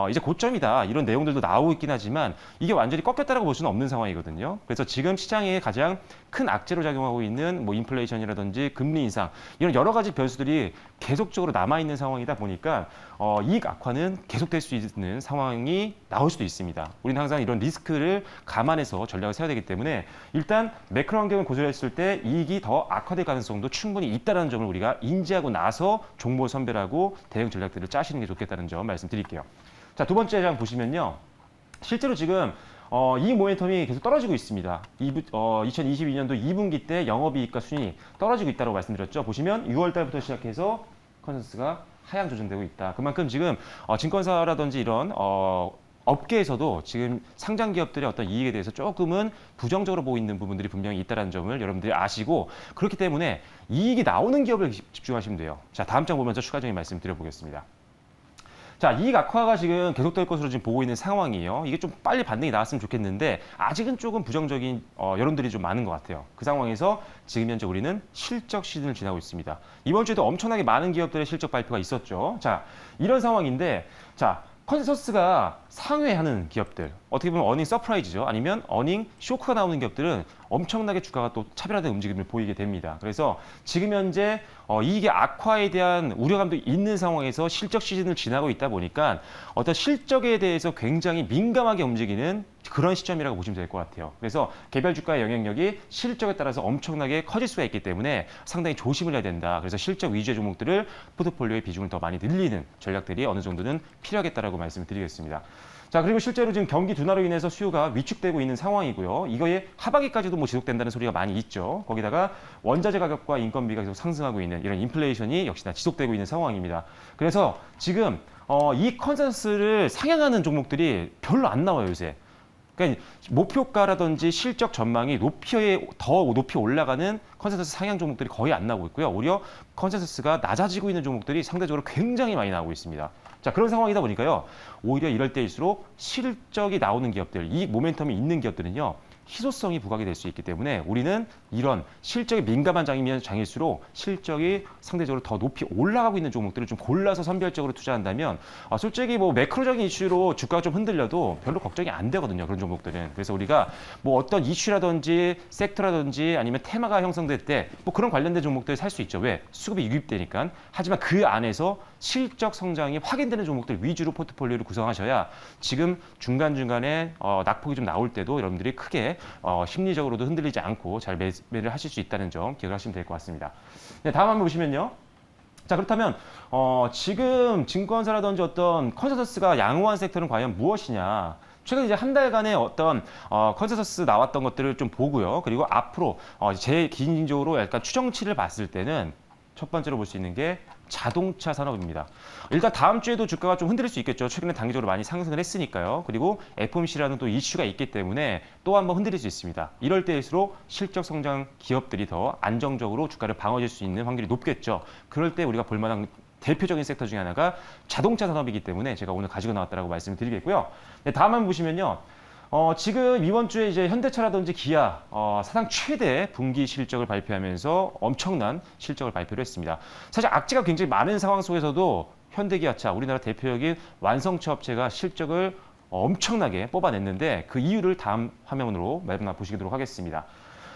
이제 고점이다 이런 내용들도 나오고 있긴 하지만 이게 완전히 꺾였다라고 볼 수는 없는 상황이거든요. 그래서 지금 시장에 가장 큰 악재로 작용하고 있는 뭐 인플레이션이라든지 금리 인상 이런 여러 가지 변수들이 계속적으로 남아 있는 상황이다 보니까 이익 악화는 계속될 수 있는 상황이 나올 수도 있습니다. 우리는 항상 이런 리스크를 감안해서 전략을 세워야 되기 때문에 일단 매크로 환경을 고려했을 때 이익이 더 악화될 가능성도 충분히 있다는 점을 우리가 인지하고 나서 종목을 선별하고 대응 전략들을 짜시는 게 좋겠다는 점 말씀드릴게요. 자, 두 번째 장 보시면요. 실제로 지금 이익 모멘텀이 계속 떨어지고 있습니다. 2022년도 2분기 때 영업이익과 순이익 떨어지고 있다고 말씀드렸죠. 보시면 6월 달부터 시작해서 컨센서스가 하향 조정되고 있다. 그만큼 지금 증권사라든지 이런 업계에서도 지금 상장 기업들의 어떤 이익에 대해서 조금은 부정적으로 보고 있는 부분들이 분명히 있다는 점을 여러분들이 아시고 그렇기 때문에 이익이 나오는 기업을 집중하시면 돼요. 자, 다음 장 보면서 추가적인 말씀 드려보겠습니다. 자, 이익 악화가 지금 계속될 것으로 지금 보고 있는 상황이에요. 이게 좀 빨리 반등이 나왔으면 좋겠는데 아직은 조금 부정적인 여론들이 좀 많은 것 같아요. 그 상황에서 지금 현재 우리는 실적 시즌을 지나고 있습니다. 이번 주에도 엄청나게 많은 기업들의 실적 발표가 있었죠. 자, 이런 상황인데 자, 컨센서스가 상회하는 기업들, 어떻게 보면 어닝 서프라이즈죠. 아니면 어닝 쇼크가 나오는 기업들은 엄청나게 주가가 또 차별화된 움직임을 보이게 됩니다. 그래서 지금 현재 이익의 악화에 대한 우려감도 있는 상황에서 실적 시즌을 지나고 있다 보니까 어떤 실적에 대해서 굉장히 민감하게 움직이는 그런 시점이라고 보시면 될 것 같아요. 그래서 개별 주가의 영향력이 실적에 따라서 엄청나게 커질 수가 있기 때문에 상당히 조심을 해야 된다. 그래서 실적 위주의 종목들을 포트폴리오의 비중을 더 많이 늘리는 전략들이 어느 정도는 필요하겠다라고 말씀을 드리겠습니다. 자, 그리고 실제로 지금 경기 둔화로 인해서 수요가 위축되고 있는 상황이고요. 이거에 하반기까지도 뭐 지속된다는 소리가 많이 있죠. 거기다가 원자재 가격과 인건비가 계속 상승하고 있는 이런 인플레이션이 역시나 지속되고 있는 상황입니다. 그래서 지금 이 컨센서스를 상향하는 종목들이 별로 안 나와요, 요새. 그러니까 목표가라든지 실적 전망이 더 높이 올라가는 컨센서스 상향 종목들이 거의 안 나오고 있고요. 오히려 컨센서스가 낮아지고 있는 종목들이 상대적으로 굉장히 많이 나오고 있습니다. 자, 그런 상황이다 보니까요. 오히려 이럴 때일수록 실적이 나오는 기업들, 이 모멘텀이 있는 기업들은요. 희소성이 부각이 될 수 있기 때문에 우리는 이런 실적에 민감한 장일수록 실적이 상대적으로 더 높이 올라가고 있는 종목들을 좀 골라서 선별적으로 투자한다면 솔직히 뭐 매크로적인 이슈로 주가가 좀 흔들려도 별로 걱정이 안 되거든요. 그런 종목들은. 그래서 우리가 뭐 어떤 이슈라든지 섹터라든지 아니면 테마가 형성될 때 뭐 그런 관련된 종목들 살 수 있죠. 왜? 수급이 유입되니까. 하지만 그 안에서 실적 성장이 확인되는 종목들 위주로 포트폴리오를 구성하셔야 지금 중간중간에 낙폭이 좀 나올 때도 여러분들이 크게 심리적으로도 흔들리지 않고 잘 매매를 하실 수 있다는 점 기억하시면 될 것 같습니다. 네, 다음 한번 보시면요. 자, 그렇다면 지금 증권사라든지 어떤 컨센서스가 양호한 섹터는 과연 무엇이냐? 최근 이제 한 달간의 어떤 컨센서스 나왔던 것들을 좀 보고요. 그리고 앞으로 제 개인적으로 약간 추정치를 봤을 때는 첫 번째로 볼 수 있는 게 자동차 산업입니다. 일단 다음 주에도 주가가 좀 흔들릴 수 있겠죠. 최근에 단기적으로 많이 상승을 했으니까요. 그리고 FOMC라는 또 이슈가 있기 때문에 또 한번 흔들릴 수 있습니다. 이럴 때일수록 실적 성장 기업들이 더 안정적으로 주가를 방어해줄 수 있는 확률이 높겠죠. 그럴 때 우리가 볼만한 대표적인 섹터 중에 하나가 자동차 산업이기 때문에 제가 오늘 가지고 나왔다고 말씀을 드리겠고요. 네, 다음 한번 보시면요. 지금 이번 주에 이제 현대차라든지 기아 사상 최대 분기 실적을 발표하면서 엄청난 실적을 발표를 했습니다. 사실 악재가 굉장히 많은 상황 속에서도 현대기아차, 우리나라 대표적인 완성차 업체가 실적을 엄청나게 뽑아냈는데 그 이유를 다음 화면으로 만나보시도록 하겠습니다.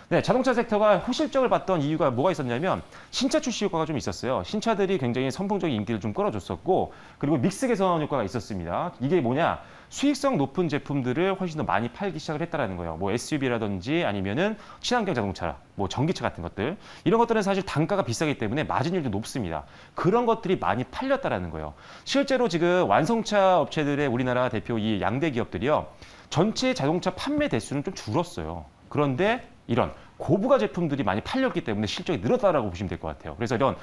네, 자동차 섹터가 호실적을 봤던 이유가 뭐가 있었냐면 신차 출시 효과가 좀 있었어요. 신차들이 굉장히 선풍적인 인기를 좀 끌어줬었고 그리고 믹스 개선 효과가 있었습니다. 이게 뭐냐? 수익성 높은 제품들을 훨씬 더 많이 팔기 시작을 했다라는 거예요. 뭐 SUV라든지 아니면은 친환경 자동차, 뭐 전기차 같은 것들. 이런 것들은 사실 단가가 비싸기 때문에 마진율도 높습니다. 그런 것들이 많이 팔렸다라는 거예요. 실제로 지금 완성차 업체들의 우리나라 대표 이 양대 기업들이요. 전체 자동차 판매 대수는 좀 줄었어요. 그런데 이런 고부가 제품들이 많이 팔렸기 때문에 실적이 늘었다라고 보시면 될 것 같아요. 그래서 이런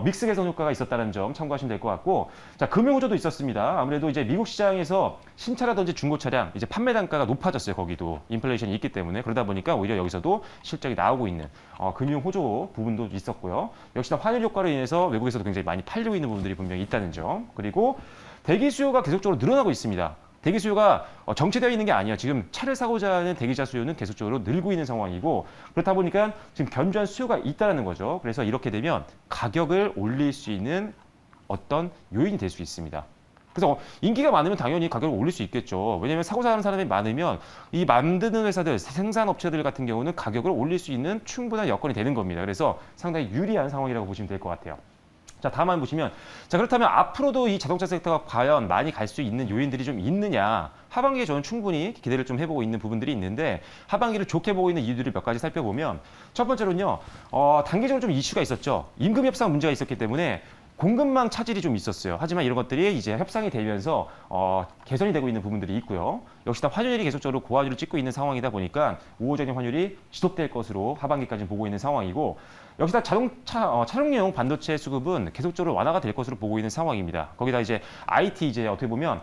믹스 개선 효과가 있었다는 점 참고하시면 될 것 같고, 자, 금융호조도 있었습니다. 아무래도 이제 미국 시장에서 신차라든지 중고 차량 이제 판매 단가가 높아졌어요. 거기도 인플레이션이 있기 때문에 그러다 보니까 오히려 여기서도 실적이 나오고 있는 금융호조 부분도 있었고요. 역시나 환율 효과로 인해서 외국에서도 굉장히 많이 팔리고 있는 부분들이 분명히 있다는 점. 그리고 대기 수요가 계속적으로 늘어나고 있습니다. 대기 수요가 정체되어 있는 게 아니야. 지금 차를 사고자 하는 대기자 수요는 계속적으로 늘고 있는 상황이고 그렇다 보니까 지금 견조한 수요가 있다는 거죠. 그래서 이렇게 되면 가격을 올릴 수 있는 어떤 요인이 될 수 있습니다. 그래서 인기가 많으면 당연히 가격을 올릴 수 있겠죠. 왜냐하면 사고 사는 사람이 많으면 이 만드는 회사들, 생산업체들 같은 경우는 가격을 올릴 수 있는 충분한 여건이 되는 겁니다. 그래서 상당히 유리한 상황이라고 보시면 될 것 같아요. 자, 다음 한번 보시면 자 그렇다면 앞으로도 이 자동차 섹터가 과연 많이 갈 수 있는 요인들이 좀 있느냐. 하반기에 저는 충분히 기대를 좀 해보고 있는 부분들이 있는데 하반기를 좋게 보고 있는 이유들을 몇 가지 살펴보면 첫 번째로는요. 단기적으로 좀 이슈가 있었죠. 임금 협상 문제가 있었기 때문에 공급망 차질이 좀 있었어요. 하지만 이런 것들이 이제 협상이 되면서 개선이 되고 있는 부분들이 있고요. 역시나 환율이 계속적으로 고화질을 찍고 있는 상황이다 보니까 우호적인 환율이 지속될 것으로 하반기까지 보고 있는 상황이고 역시나 차량용 반도체 수급은 계속적으로 완화가 될 것으로 보고 있는 상황입니다. 거기다 이제 IT 이제 어떻게 보면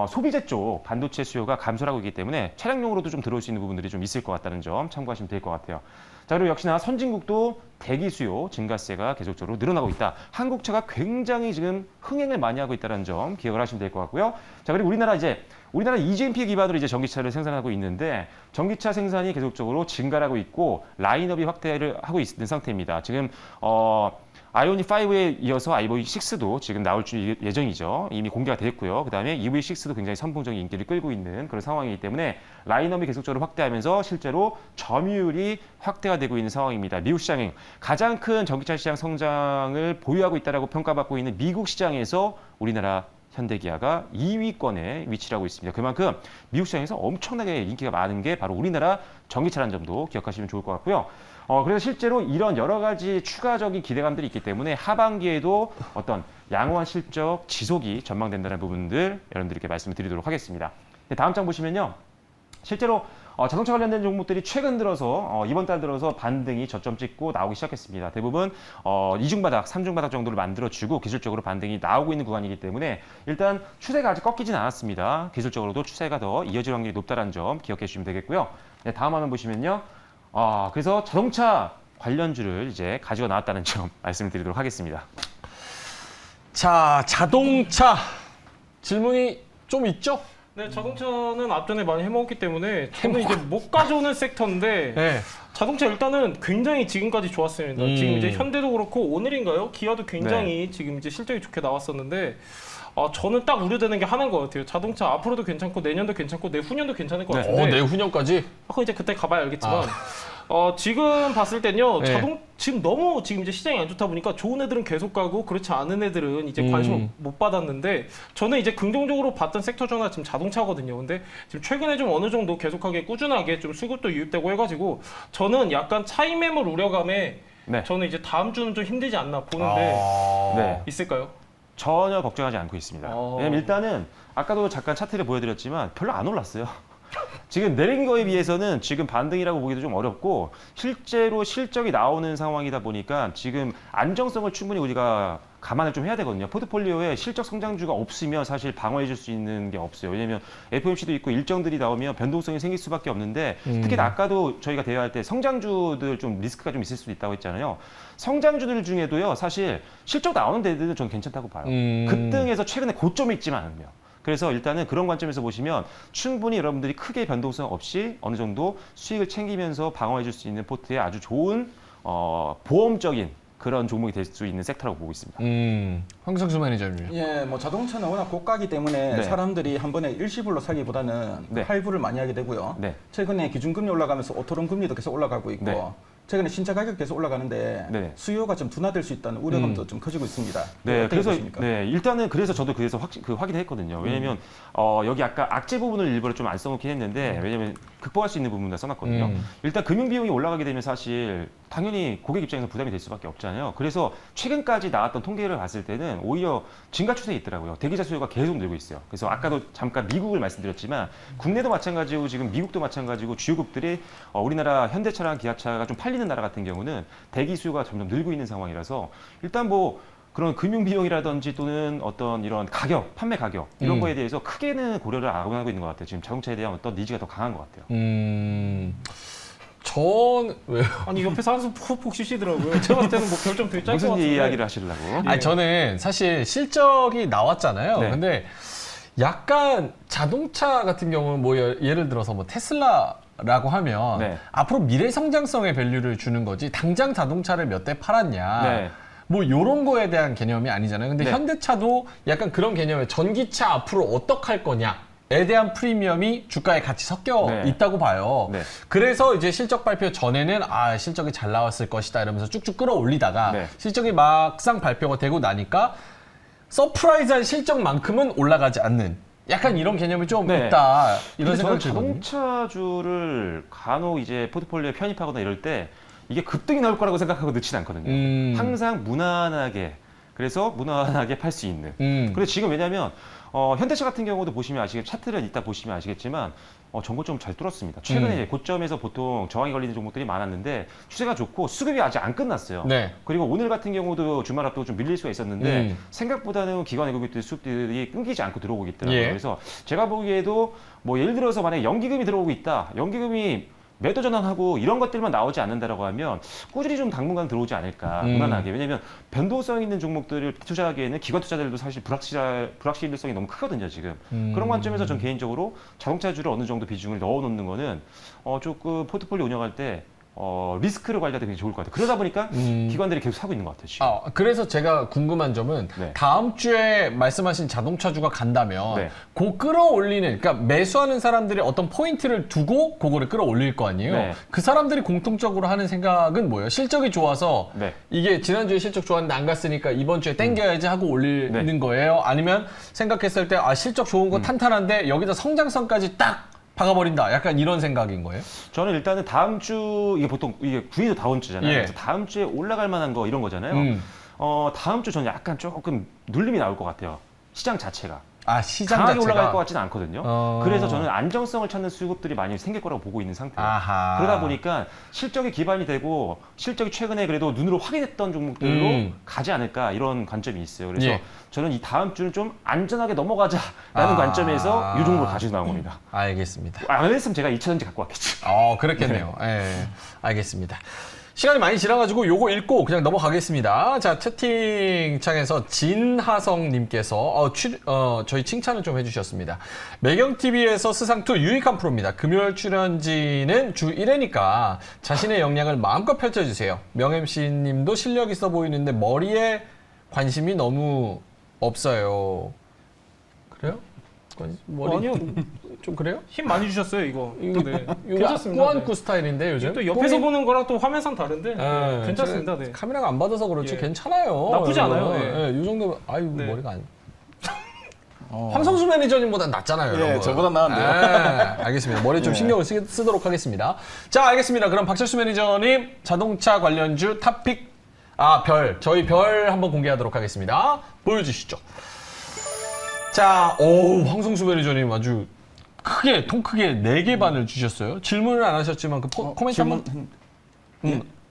소비재 쪽 반도체 수요가 감소하고 있기 때문에 차량용으로도 좀 들어올 수 있는 부분들이 좀 있을 것 같다는 점 참고하시면 될 것 같아요. 자, 그리고 역시나 선진국도 대기 수요 증가세가 계속적으로 늘어나고 있다. 한국차가 굉장히 지금 흥행을 많이 하고 있다는 점 기억을 하시면 될 것 같고요. 자, 그리고 우리나라 EGMP 기반으로 이제 전기차를 생산하고 있는데 전기차 생산이 계속적으로 증가하고 있고 라인업이 확대를 하고 있는 상태입니다. 지금 아이오닉 5에 이어서 EV6도 지금 나올 예정이죠. 이미 공개가 됐고요. 그다음에 EV6도 굉장히 선풍적인 인기를 끌고 있는 그런 상황이기 때문에 라인업이 계속적으로 확대하면서 실제로 점유율이 확대가 되고 있는 상황입니다. 미국 시장이 가장 큰 전기차 시장 성장을 보유하고 있다고 평가받고 있는 미국 시장에서 우리나라 현대기아가 2위권에 위치를 하고 있습니다. 그만큼 미국 시장에서 엄청나게 인기가 많은 게 바로 우리나라 전기차라는 점도 기억하시면 좋을 것 같고요. 그래서 실제로 이런 여러 가지 추가적인 기대감들이 있기 때문에 하반기에도 어떤 양호한 실적 지속이 전망된다는 부분들 여러분들께 말씀을 드리도록 하겠습니다. 다음 장 보시면요. 실제로 자동차 관련된 종목들이 최근 들어서 이번 달 들어서 반등이 저점 찍고 나오기 시작했습니다. 대부분 이중바닥, 삼중바닥 정도를 만들어주고 기술적으로 반등이 나오고 있는 구간이기 때문에 일단 추세가 아직 꺾이진 않았습니다. 기술적으로도 추세가 더 이어질 확률이 높다는 점 기억해 주시면 되겠고요. 네, 다음 화면 보시면요. 그래서 자동차 관련주를 이제 가지고 나왔다는 점 말씀을 드리도록 하겠습니다. 자, 자동차 질문이 좀 있죠? 네, 자동차는 앞전에 많이 해먹었기 때문에 저는 이제 못 가져오는 섹터인데 네. 자동차 일단은 굉장히 지금까지 좋았습니다. 지금 이제 현대도 그렇고 오늘인가요? 기아도 굉장히 지금 이제 실적이 좋게 나왔었는데 저는 딱 우려되는 게 하나인 것 같아요. 자동차 앞으로도 괜찮고 내년도 괜찮고 내후년도 괜찮을 것 같은데 내후년까지? 그건 이제 그때 가봐야 알겠지만 지금 봤을 땐요. 네. 지금 너무 지금 이제 시장이 안 좋다 보니까 좋은 애들은 계속 가고 그렇지 않은 애들은 이제 관심을 못 받았는데 저는 이제 긍정적으로 봤던 섹터 중에 지금 자동차거든요. 근데 지금 최근에 좀 어느 정도 계속하게 꾸준하게 좀 수급도 유입되고 해가지고 저는 약간 차익 매물 우려감에 네. 저는 이제 다음 주는 좀 힘들지 않나 보는데 네. 있을까요? 전혀 걱정하지 않고 있습니다. 왜냐면 일단은 아까도 잠깐 차트를 보여드렸지만 별로 안 올랐어요. 지금 내린 거에 비해서는 지금 반등이라고 보기도 좀 어렵고 실제로 실적이 나오는 상황이다 보니까 지금 안정성을 충분히 우리가 감안을 좀 해야 되거든요. 포트폴리오에 실적 성장주가 없으면 사실 방어해 줄 수 있는 게 없어요. 왜냐하면 FOMC도 있고 일정들이 나오면 변동성이 생길 수밖에 없는데 특히 아까도 저희가 대화할 때 성장주들 좀 리스크가 좀 있을 수도 있다고 했잖아요. 성장주들 중에도요. 사실 실적 나오는 데들은 저는 괜찮다고 봐요. 급등해서 최근에 고점에 있지만 않으면. 그래서 일단은 그런 관점에서 보시면 충분히 여러분들이 크게 변동성 없이 어느 정도 수익을 챙기면서 방어해 줄 수 있는 포트에 아주 좋은 보험적인 그런 종목이 될 수 있는 섹터라고 보고 있습니다. 황성수 매니저님. 예, 뭐 자동차는 워낙 고가기 때문에 네. 사람들이 한 번에 일시불로 사기보다는 네. 할부를 많이 하게 되고요. 네. 최근에 기준금리 올라가면서 오토론 금리도 계속 올라가고 있고 네. 최근에 신차 가격 계속 올라가는데 네. 수요가 좀 둔화될 수 있다는 우려감도 좀 커지고 있습니다. 네, 어떻게 그래서 보십니까? 일단은 그래서 저도 그래서 확인을 했거든요. 왜냐면 여기 아까 악재 부분을 일부러 좀 안 써놓긴 했는데 왜냐면 극복할 수 있는 부분을 써놨거든요. 일단 금융 비용이 올라가게 되면 사실 당연히 고객 입장에서 부담이 될 수밖에 없잖아요. 그래서 최근까지 나왔던 통계를 봤을 때는 오히려 증가 추세에 있더라고요. 대기자 수요가 계속 늘고 있어요. 그래서 아까도 잠깐 미국을 말씀드렸지만 국내도 마찬가지고 지금 미국도 마찬가지고 주요국들이 우리나라 현대차랑 기아차가 좀 팔리는 나라 같은 경우는 대기 수요가 점점 늘고 있는 상황이라서 일단 뭐 그런 금융 비용이라든지 또는 어떤 이런 가격, 판매 가격 이런 거에 대해서 크게는 고려를 안 하고 있는 것 같아요. 지금 자동차에 대한 어떤 니즈가 더 강한 것 같아요. 왜요? 아니 옆에서 한숨 푹푹 쉬시더라고요. 제가 봤을 때는 뭐 결정 되게 짧을 것 무슨 같은데. 이야기를 하시려고? 아니, 저는 사실 실적이 나왔잖아요. 네. 근데 약간 자동차 같은 경우는 뭐 예를 들어서 뭐 테슬라라고 하면 네. 앞으로 미래 성장성의 밸류를 주는 거지 당장 자동차를 몇 대 팔았냐. 네. 뭐 요런 거에 대한 개념이 아니잖아요. 근데 네. 현대차도 약간 그런 개념에 전기차 앞으로 어떡할 거냐에 대한 프리미엄이 주가에 같이 섞여 네. 있다고 봐요. 네. 그래서 이제 실적 발표 전에는 실적이 잘 나왔을 것이다 이러면서 쭉쭉 끌어올리다가 네. 실적이 막상 발표가 되고 나니까 서프라이즈한 실적만큼은 올라가지 않는 약간 이런 개념이 좀 네. 있다 이런 근데 저는 생각이 들거든요. 자동차주를 간혹 이제 포트폴리오에 편입하거나 이럴 때 이게 급등이 나올 거라고 생각하고 넣지는 않거든요. 항상 무난하게 그래서 무난하게 팔 수 있는. 그리고 지금 왜냐하면 현대차 같은 경우도 보시면 차트를 이따 보시면 아시겠지만 정고점 잘 뚫었습니다. 최근에 이제 고점에서 보통 저항이 걸리는 종목들이 많았는데 추세가 좋고 수급이 아직 안 끝났어요. 네. 그리고 오늘 같은 경우도 주말 앞두고 좀 밀릴 수가 있었는데 생각보다는 기관 외국인들 수급들이 끊기지 않고 들어오고 있더라고요. 예. 그래서 제가 보기에도 뭐 예를 들어서 만약에 연기금이 들어오고 있다. 연기금이 매도 전환하고 이런 것들만 나오지 않는다라고 하면 꾸준히 좀 당분간 들어오지 않을까 무난하게. 왜냐하면 변동성 있는 종목들을 투자하기에는 기관 투자들도 사실 불확실성이 너무 크거든요 지금. 그런 관점에서 전 개인적으로 자동차주를 어느 정도 비중을 넣어놓는 거는 조금 포트폴리오 운영할 때 리스크를 관리할 때 굉장히 좋을 것 같아요. 그러다 보니까 기관들이 계속 사고 있는 것 같아요 지금. 그래서 제가 궁금한 점은 네. 다음 주에 말씀하신 자동차주가 간다면 네. 그 끌어올리는 그러니까 매수하는 사람들이 어떤 포인트를 두고 그거를 끌어올릴 거 아니에요. 네. 그 사람들이 공통적으로 하는 생각은 뭐예요? 실적이 좋아서 네. 이게 지난주에 실적 좋았는데 안 갔으니까 이번 주에 땡겨야지 하고 올리는 네. 거예요? 아니면 생각했을 때 실적 좋은 거 탄탄한데 여기다 성장성까지 딱 박아버린다. 약간 이런 생각인 거예요? 저는 일단은 다음 주 이게 보통 이게 9일도 다음 주잖아요. 예. 그래서 다음 주에 올라갈 만한 거 이런 거잖아요. 다음 주 저는 약간 조금 눌림이 나올 것 같아요. 시장 자체가. 시장 강하게 자체가 올라갈 것 같지는 않거든요. 그래서 저는 안정성을 찾는 수급들이 많이 생길 거라고 보고 있는 상태예요. 아하. 그러다 보니까 실적이 기반이 되고 실적이 최근에 그래도 눈으로 확인했던 종목들로 가지 않을까 이런 관점이 있어요. 그래서 예. 저는 이 다음 주는 좀 안전하게 넘어가자라는 관점에서 이 종목을 가지고 나온 겁니다. 알겠습니다. 안 했으면 제가 2차전지 갖고 왔겠죠. 그렇겠네요. 예, 알겠습니다. 시간이 많이 지나가지고 요거 읽고 그냥 넘어가겠습니다. 자, 채팅창에서 진하성님께서 저희 칭찬을 좀 해주셨습니다. 매경TV에서 스상투 유익한 프로입니다. 금요일 출연지는 주 1회니까 자신의 역량을 마음껏 펼쳐주세요. 명MC님도 실력 있어 보이는데 머리에 관심이 너무 없어요. 그래요? 머리 아니요. 좀 그래요? 힘 많이 주셨어요 이거. 이거 네. 이거 괜찮습니다. 꾸안꾸 스타일인데 요즘? 또 옆에서 보는 거랑 또 화면상 다른데 예, 괜찮습니다. 제가 네. 카메라가 안 받아서 그렇지 예. 괜찮아요. 나쁘지 이거. 않아요. 예. 이 정도 네. 머리가 안. 황성수 매니저님보다 낫잖아요. 예, 여러분. 저보다 나은데요. 알겠습니다. 머리에 좀 신경을 쓰도록 하겠습니다. 자, 알겠습니다. 그럼 박철수 매니저님 자동차 관련주 탑픽 저희 별 한번 공개하도록 하겠습니다. 보여주시죠. 자, 황성수 매니저님 아주 통 크게 4개 반을 주셨어요. 질문을 안 하셨지만 그 코멘트 한번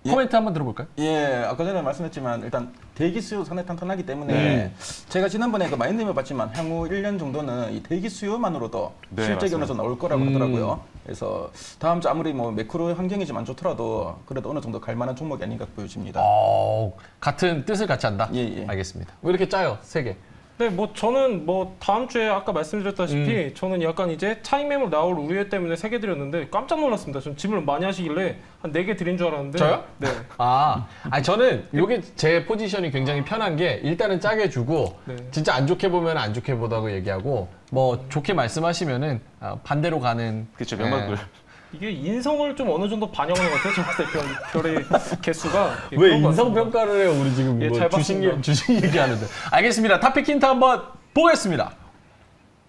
코멘트 한번 들어볼까요? 예, 아까 전에 말씀했지만 일단 대기 수요 상당히 탄탄하기 때문에 제가 지난번에 많이 내려봤지만 향후 1년 정도는 이 대기 수요만으로도 네, 실적이 어느 맞습니다. 정도 나올 거라고 하더라고요. 그래서 다음 주 아무리 매크로 환경이 좀 안 좋더라도 그래도 어느 정도 갈 만한 종목이 아닌가 보여집니다. 같은 뜻을 같이 한다? 예. 알겠습니다. 왜 이렇게 짜요? 3개. 네, 저는 다음 주에 아까 말씀드렸다시피 저는 약간 이제 차익 매물 나올 우려 때문에 3개 드렸는데 깜짝 놀랐습니다. 전 질문 많이 하시길래 한 4개 드린 줄 알았는데. 저요? 네. 저는 이게 제 포지션이 굉장히 편한 게 일단은 짜게 주고 네. 진짜 안 좋게 보면 안 좋게 보다고 얘기하고 좋게 말씀하시면은 반대로 가는 그렇죠. 명박을. 이게 인성을 좀 어느 정도 반영하는 것 같아요. 저 봤을 때 별의 개수가. 왜 예, 그런 것 인성 같습니다. 평가를 해요? 우리 지금 예, 잘 봤습니다. 주식 얘기하는데. 알겠습니다. 탑픽 힌트 한번 보겠습니다.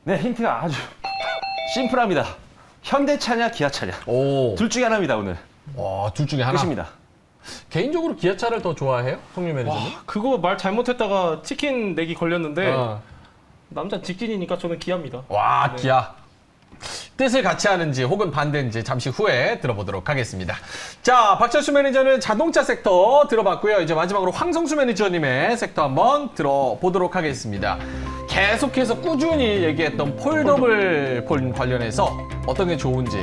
네, 힌트가 아주 심플합니다. 현대차냐 기아차냐. 둘 중에 하나입니다 오늘. 둘 중에 하나. 끝입니다. 개인적으로 기아차를 더 좋아해요? 성류 매니저님? 그거 말 잘못했다가 치킨 내기 걸렸는데 어. 남자 직진이니까 저는 기아입니다. 와, 기아. 뜻을 같이 하는지 혹은 반대인지 잠시 후에 들어보도록 하겠습니다. 자, 박철수 매니저는 자동차 섹터 들어봤고요. 이제 마지막으로 황성수 매니저님의 섹터 한번 들어보도록 하겠습니다. 계속해서 꾸준히 얘기했던 폴더블 폰 관련해서 어떤 게 좋은지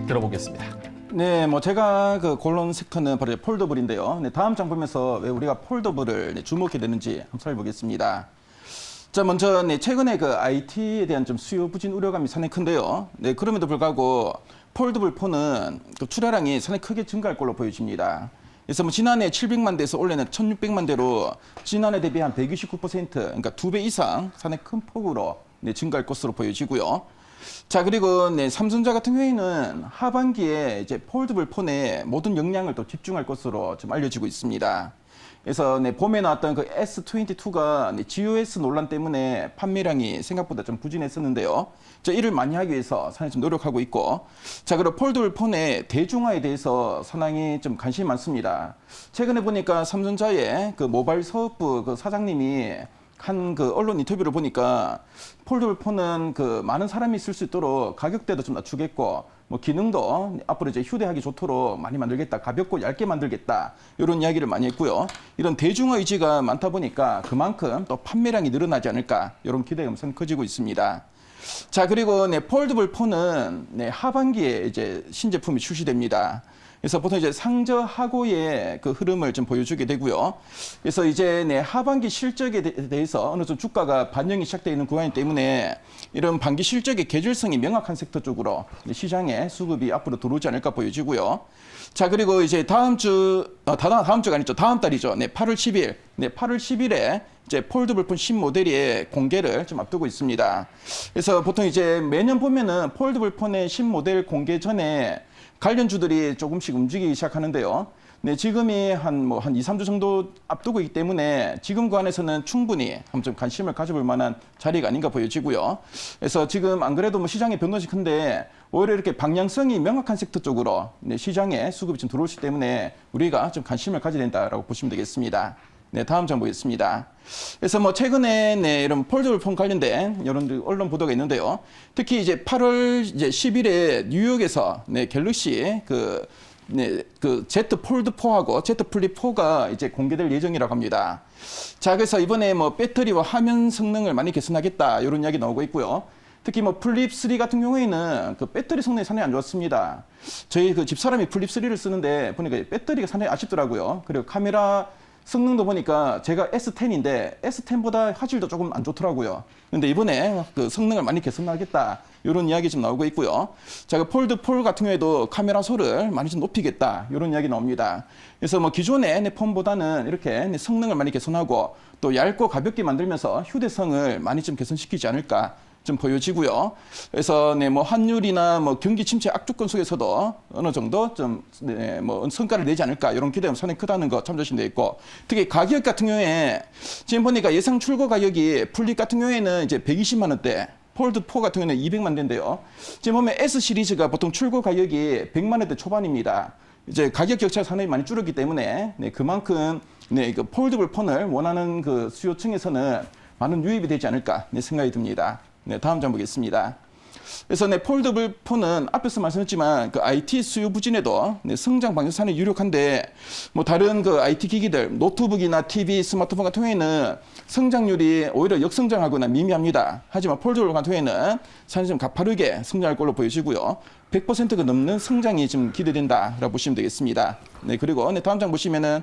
들어보겠습니다. 네, 제가 고른 섹터는 바로 폴더블인데요. 네, 다음 장 보면서 왜 우리가 폴더블을 주목해야 되는지 한번 살펴보겠습니다. 자, 먼저 최근에 그 IT에 대한 좀 수요 부진 우려감이 상당히 큰데요. 그럼에도 불구하고 폴더블 폰은 그 출하량이 상당히 크게 증가할 걸로 보여집니다. 그래서 지난해 700만 대에서 올해는 1,600만 대로 지난해 대비 한 129%, 그러니까 2배 이상 상당히 큰 폭으로 증가할 것으로 보여지고요. 자, 그리고 삼성전자 같은 경우에는 하반기에 이제 폴더블 폰에 모든 역량을 또 집중할 것으로 좀 알려지고 있습니다. 그래서 봄에 나왔던 그 S22가 GOS 논란 때문에 판매량이 생각보다 좀 부진했었는데요. 이를 많이 하기 위해서 상당히 좀 노력하고 있고, 자, 그리고 폴더블 폰의 대중화에 대해서 상당히 좀 관심이 많습니다. 최근에 보니까 삼성전자의 그 모바일 사업부 그 사장님이 한 그 언론 인터뷰를 보니까 폴더블 폰은 그 많은 사람이 쓸 수 있도록 가격대도 좀 낮추겠고, 뭐 기능도 앞으로 이제 휴대하기 좋도록 많이 만들겠다, 가볍고 얇게 만들겠다, 이런 이야기를 많이 했고요. 이런 대중화 의지가 많다 보니까 그만큼 또 판매량이 늘어나지 않을까, 이런 기대가 우선 커지고 있습니다. 자, 그리고 폴더블 폰은 하반기에 이제 신제품이 출시됩니다. 그래서 보통 이제 상저하고의 그 흐름을 좀 보여주게 되고요. 그래서 이제 하반기 실적에 대해서 어느 정도 주가가 반영이 시작되어 있는 구간이기 때문에 이런 반기 실적의 계절성이 명확한 섹터 쪽으로 시장에 수급이 앞으로 들어오지 않을까 보여지고요. 자, 그리고 이제 다음 주가 아니죠. 다음 달이죠. 8월 10일. 8월 10일에 이제 폴더블 폰 신모델의 공개를 좀 앞두고 있습니다. 그래서 보통 이제 매년 보면은 폴더블 폰의 신모델 공개 전에 관련주들이 조금씩 움직이기 시작하는데요. 지금이 한 2, 3주 정도 앞두고 있기 때문에 지금 구간에서는 충분히 한번 좀 관심을 가져볼 만한 자리가 아닌가 보여지고요. 그래서 지금 안 그래도 시장의 변동이 큰데 오히려 이렇게 방향성이 명확한 섹터 쪽으로 시장에 수급이 좀 들어오기 때문에 우리가 좀 관심을 가져야 된다라고 보시면 되겠습니다. 다음 장 보겠습니다. 그래서 최근에 이런 폴더블 폰 관련된 이런 언론 보도가 있는데요. 특히 이제 8월 이제 10일에 뉴욕에서 갤럭시 그 Z 폴드 4하고 Z 플립 4가 이제 공개될 예정이라고 합니다. 자, 그래서 이번에 배터리와 화면 성능을 많이 개선하겠다, 이런 이야기 나오고 있고요. 특히 플립 3 같은 경우에는 그 배터리 성능이 상당히 안 좋았습니다. 저희 그 집사람이 플립 3를 쓰는데 보니까 배터리가 상당히 아쉽더라고요. 그리고 카메라 성능도 보니까 제가 S10인데 S10보다 화질도 조금 안 좋더라고요. 근데 이번에 그 성능을 많이 개선하겠다, 이런 이야기 좀 나오고 있고요. 자, 그 폴드 4 같은 경우에도 카메라 소를 많이 좀 높이겠다, 이런 이야기 나옵니다. 그래서 기존의 폰보다는 이렇게 성능을 많이 개선하고 또 얇고 가볍게 만들면서 휴대성을 많이 좀 개선시키지 않을까 좀 보여지고요. 그래서 환율이나 경기 침체 악조건 속에서도 어느 정도 좀 성과를 내지 않을까, 이런 기대가 상당히 크다는 거 참조하시면 되겠고, 특히 가격 같은 경우에 지금 보니까 예상 출고 가격이 플립 같은 경우에는 이제 120만 원대, 폴드 4 같은 경우는 200만 대인데요. 지금 보면 S 시리즈가 보통 출고 가격이 100만 원대 초반입니다. 이제 가격 격차가 상당히 많이 줄었기 때문에 그만큼 그 폴더블 폰을 원하는 그 수요층에서는 많은 유입이 되지 않을까 생각이 듭니다. 다음 장 보겠습니다. 그래서 폴더블 폰은 앞에서 말씀했지만 그 IT 수요 부진에도 성장 방향성이 유력한데 다른 그 IT 기기들, 노트북이나 TV, 스마트폰 같은 경우에는 성장률이 오히려 역성장하거나 미미합니다. 하지만 폴더블 같은 경우에는 상당히 좀 가파르게 성장할 걸로 보여지고요. 100%가 넘는 성장이 좀 기대된다라고 보시면 되겠습니다. 그리고 다음 장 보시면은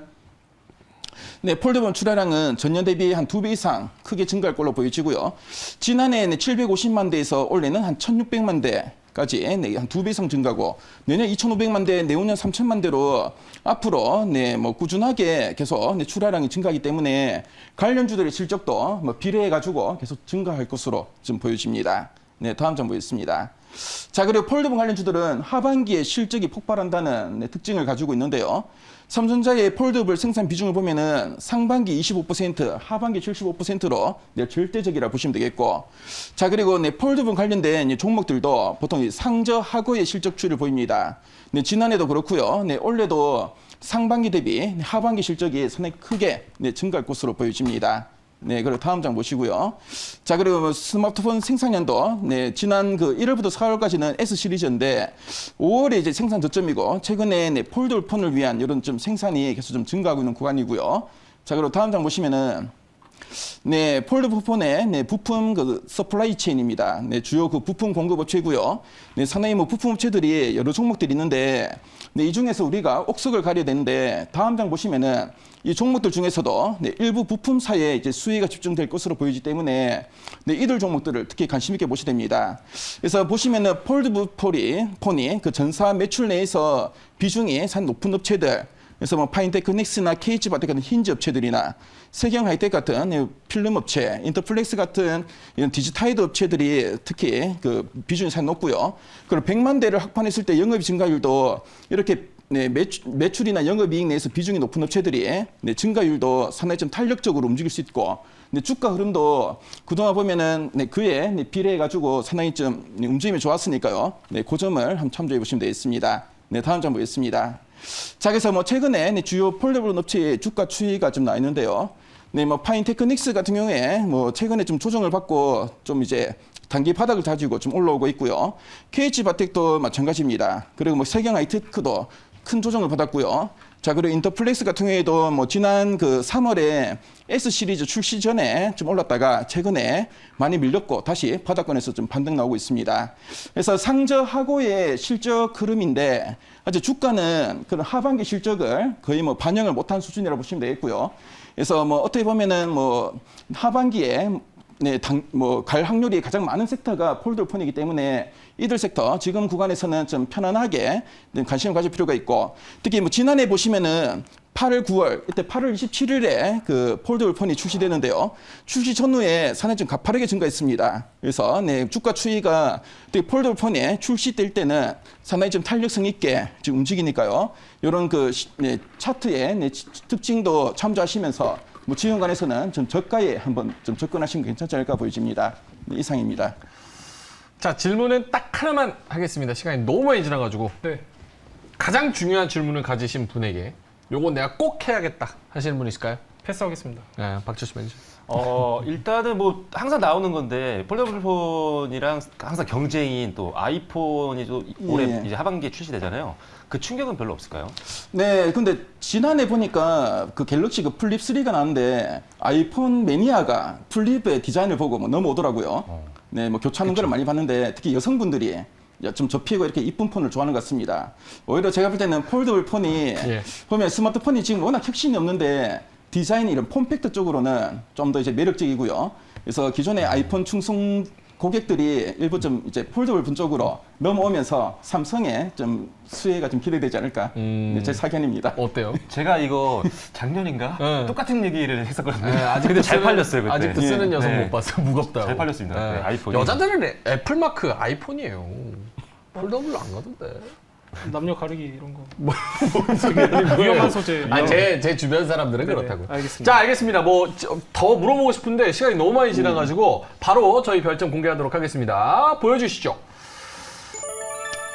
폴더블 출하량은 전년 대비 한 2배 이상 크게 증가할 걸로 보여지고요. 지난해 750만 대에서 올해는 한 1,600만 대까지 한 2배 이상 증가고, 내년 2,500만 대, 내후년 3,000만 대로 앞으로 꾸준하게 계속 출하량이 증가하기 때문에 관련주들의 실적도 비례해가지고 계속 증가할 것으로 좀 보여집니다. 다음 장 보겠습니다. 자, 그리고 폴더블 관련주들은 하반기에 실적이 폭발한다는 특징을 가지고 있는데요. 삼성전자의 폴더블 생산 비중을 보면은 상반기 25%, 하반기 75%로 절대적이라 보시면 되겠고, 자, 그리고 폴더블 관련된 종목들도 보통 상저하고의 실적추이를 보입니다. 지난해도 그렇고요. 올해도 상반기 대비 하반기 실적이 상당히 크게 증가할 것으로 보여집니다. 그리고 다음 장 보시고요. 자, 그리고 스마트폰 생산량도 지난 그 1월부터 4월까지는 S 시리즈인데 5월에 이제 생산 저점이고, 최근에 폴더블 폰을 위한 이런 좀 생산이 계속 좀 증가하고 있는 구간이고요. 자, 그리고 다음 장 보시면은 네, 폴더블폰의 네, 부품 그 서플라이 체인입니다. 네, 주요 그 부품 공급 업체고요. 네, 상당히 뭐 부품 업체들이 여러 종목들이 있는데 네, 이 중에서 우리가 옥석을 가려야 되는데 다음 장 보시면은 이 종목들 중에서도 네, 일부 부품사에 이제 수혜가 집중될 것으로 보이기 때문에 네, 이들 종목들을 특히 관심 있게 보셔야 됩니다. 그래서 보시면은 폴더블폰이 그 전사 매출 내에서 비중이 산 높은 업체들, 그래서 뭐 파인테크닉스나 KH바텍 같은 힌지 업체들이나 세경 하이텍 같은 필름 업체, 인터플렉스 같은 이런 디지타이드 업체들이 특히 그 비중이 상당히 높고요. 그리고 100만 대를 확판했을 때 영업 증가율도 이렇게 네, 매출이나 영업이익 내에서 비중이 높은 업체들이 네, 증가율도 상당히 좀 탄력적으로 움직일 수 있고 네, 주가 흐름도 그동안 보면은 네, 그에 네, 비례해가지고 상당히 좀 네, 움직임이 좋았으니까요. 네, 그 점을 한번 참조해 보시면 되겠습니다. 네, 다음 장 보겠습니다. 자, 그래서 뭐 최근에 네, 주요 폴더블 업체의 주가 추이가 좀 나 있는데요. 네, 뭐 파인테크닉스 같은 경우에 뭐 최근에 좀 조정을 받고 좀 이제 단기 바닥을 다지고 좀 올라오고 있고요. KH바텍도 마찬가지입니다. 그리고 뭐 세경 하이테크도 큰 조정을 받았고요. 자, 그리고 인터플렉스 같은 경우에도 뭐 지난 그 3월에 S 시리즈 출시 전에 좀 올랐다가 최근에 많이 밀렸고 다시 바닥권에서 좀 반등 나오고 있습니다. 그래서 상저하고의 실적 흐름인데 아직 주가는 그런 하반기 실적을 거의 뭐 반영을 못한 수준이라고 보시면 되겠고요. 그래서 뭐 어떻게 보면은 뭐 하반기에 네, 갈 확률이 가장 많은 섹터가 폴더블폰이기 때문에 이들 섹터 지금 구간에서는 좀 편안하게 관심을 가질 필요가 있고 특히 뭐 지난해 보시면은 8월, 9월 이때 8월 27일에 그 폴더블폰이 출시되는데요. 출시 전후에 상당히 좀 가파르게 증가했습니다. 그래서 네, 주가 추이가 폴더블폰이 출시될 때는 상당히 좀 탄력성 있게 지금 움직이니까요. 이런 그 네, 차트의 네, 특징도 참조하시면서 뭐 지금간에서는 좀 저가에 한번 좀 접근하시면 괜찮지 않을까 보여집니다. 네, 이상입니다. 자, 질문은 딱 하나만 하겠습니다. 시간이 너무 많이 지나가지고. 네. 가장 중요한 질문을 가지신 분에게 요거 내가 꼭 해야겠다 하시는 분 있을까요? 패스하겠습니다. 네, 박철수 매니저. 일단은 뭐 항상 나오는 건데 폴더블폰이랑 항상 경쟁인 또 아이폰이 또 올해 예. 이제 하반기에 출시되잖아요. 그 충격은 별로 없을까요? 네, 근데 지난해 보니까 그 갤럭시 그 플립 3가 나왔는데 아이폰 매니아가 플립의 디자인을 보고 뭐 넘어오더라고요. 네, 뭐 교차하는 걸 많이 봤는데 특히 여성분들이 좀 접히고 이렇게 이쁜 폰을 좋아하는 것 같습니다. 오히려 제가 볼 때는 폴더블 폰이 예. 보면 스마트폰이 지금 워낙 혁신이 없는데 디자인 이런 폼팩트 쪽으로는 좀 더 이제 매력적이고요. 그래서 기존의 아이폰 충성 고객들이 일부 좀 이제 폴더블 폰 쪽으로 넘어오면서 삼성의 좀 수혜가 좀 기대되지 않을까. 네, 제 사견입니다. 어때요? 제가 이거 작년인가 네. 똑같은 얘기를 했었거든요. 네, 아직도 근데 잘 쓰는- 팔렸어요 그때. 아직도 쓰는 예. 여성 네. 못 봤어요. 무겁다고. 잘 팔렸습니다. 네, 아이폰이. 여자들은 애플 마크 아이폰이에요. 폴더블로 안 가던데. 남녀 가리기 이런 거. 위험한 위험한 소재. 아니, 제 주변 사람들은 네네, 그렇다고. 알겠습니다. 자, 알겠습니다. 뭐 더 물어보고 싶은데 시간이 너무 많이 지나가지고 바로 저희 별점 공개하도록 하겠습니다. 보여주시죠.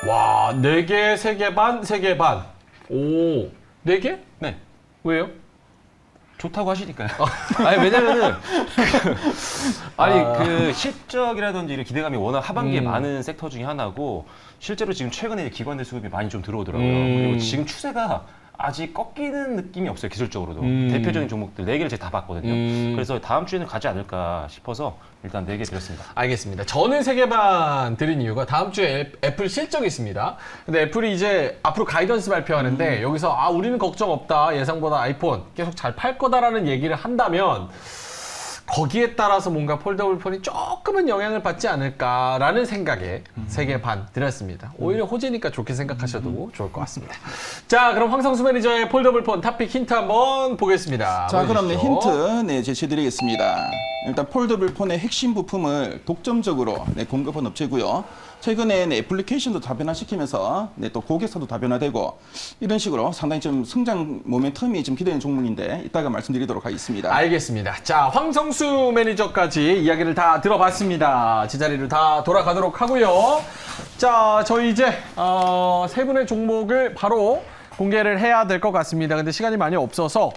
와, 4개, 3개 반, 3개 반. 오, 4개? 네. 왜요? 좋다고 하시니까요. 아니 왜냐면은 그 실적이라든지 이런 기대감이 워낙 하반기에 많은 섹터 중에 하나고 실제로 지금 최근에 기관들 수급이 많이 좀 들어오더라고요. 그리고 지금 추세가 아직 꺾이는 느낌이 없어요. 기술적으로도 대표적인 종목들 4개를 제가 다 봤거든요. 그래서 다음 주에는 가지 않을까 싶어서 일단 4개 드렸습니다. 알겠습니다. 저는 3개 반 드린 이유가 다음 주에 애플 실적이 있습니다. 근데 애플이 이제 앞으로 가이던스 발표하는데 여기서 우리는 걱정 없다. 예상보다 아이폰 계속 잘 팔 거다라는 얘기를 한다면 거기에 따라서 뭔가 폴더블 폰이 조금은 영향을 받지 않을까라는 생각에 3개 반 드렸습니다. 오히려 호재니까 좋게 생각하셔도 좋을 것 같습니다. 자, 그럼 황성수 매니저의 폴더블 폰 탑픽 힌트 한번 보겠습니다. 자, 그럼 네, 보여주시죠. 힌트 네, 제시해드리겠습니다. 일단 폴더블 폰의 핵심 부품을 독점적으로 네, 공급한 업체고요. 최근에 네, 애플리케이션도 다변화시키면서 네, 또 고객사도 다변화되고 이런 식으로 상당히 좀 성장 모멘텀이 좀 기대되는 종목인데 이따가 말씀드리도록 하겠습니다. 알겠습니다. 자, 황성수 매니저까지 이야기를 다 들어봤습니다. 제자리로 다 돌아가도록 하고요. 자, 저희 이제 세 분의 종목을 바로 공개를 해야 될 것 같습니다. 근데 시간이 많이 없어서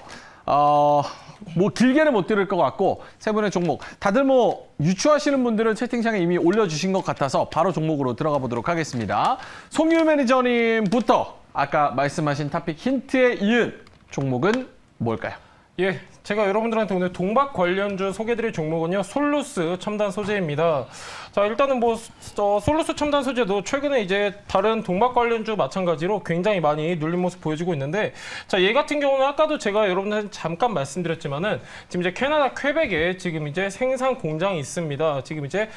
뭐 길게는 못 들을 것 같고 세 분의 종목 다들 뭐 유추하시는 분들은 채팅창에 이미 올려주신 것 같아서 바로 종목으로 들어가 보도록 하겠습니다. 송유 매니저님부터 아까 말씀하신 탑픽 힌트에 이은 종목은 뭘까요? 예, 제가 여러분들한테 오늘 동박 관련주 소개드릴 종목은요, 솔루스 첨단 소재입니다. 자, 일단은 솔루스 첨단 소재도 최근에 이제 다른 동박 관련주 마찬가지로 굉장히 많이 눌린 모습 보여주고 있는데, 자, 얘 같은 경우는 아까도 제가 여러분들한테 잠깐 말씀드렸지만은 지금 이제 캐나다 퀘벡에 지금 이제 생산 공장이 있습니다. 지금 이제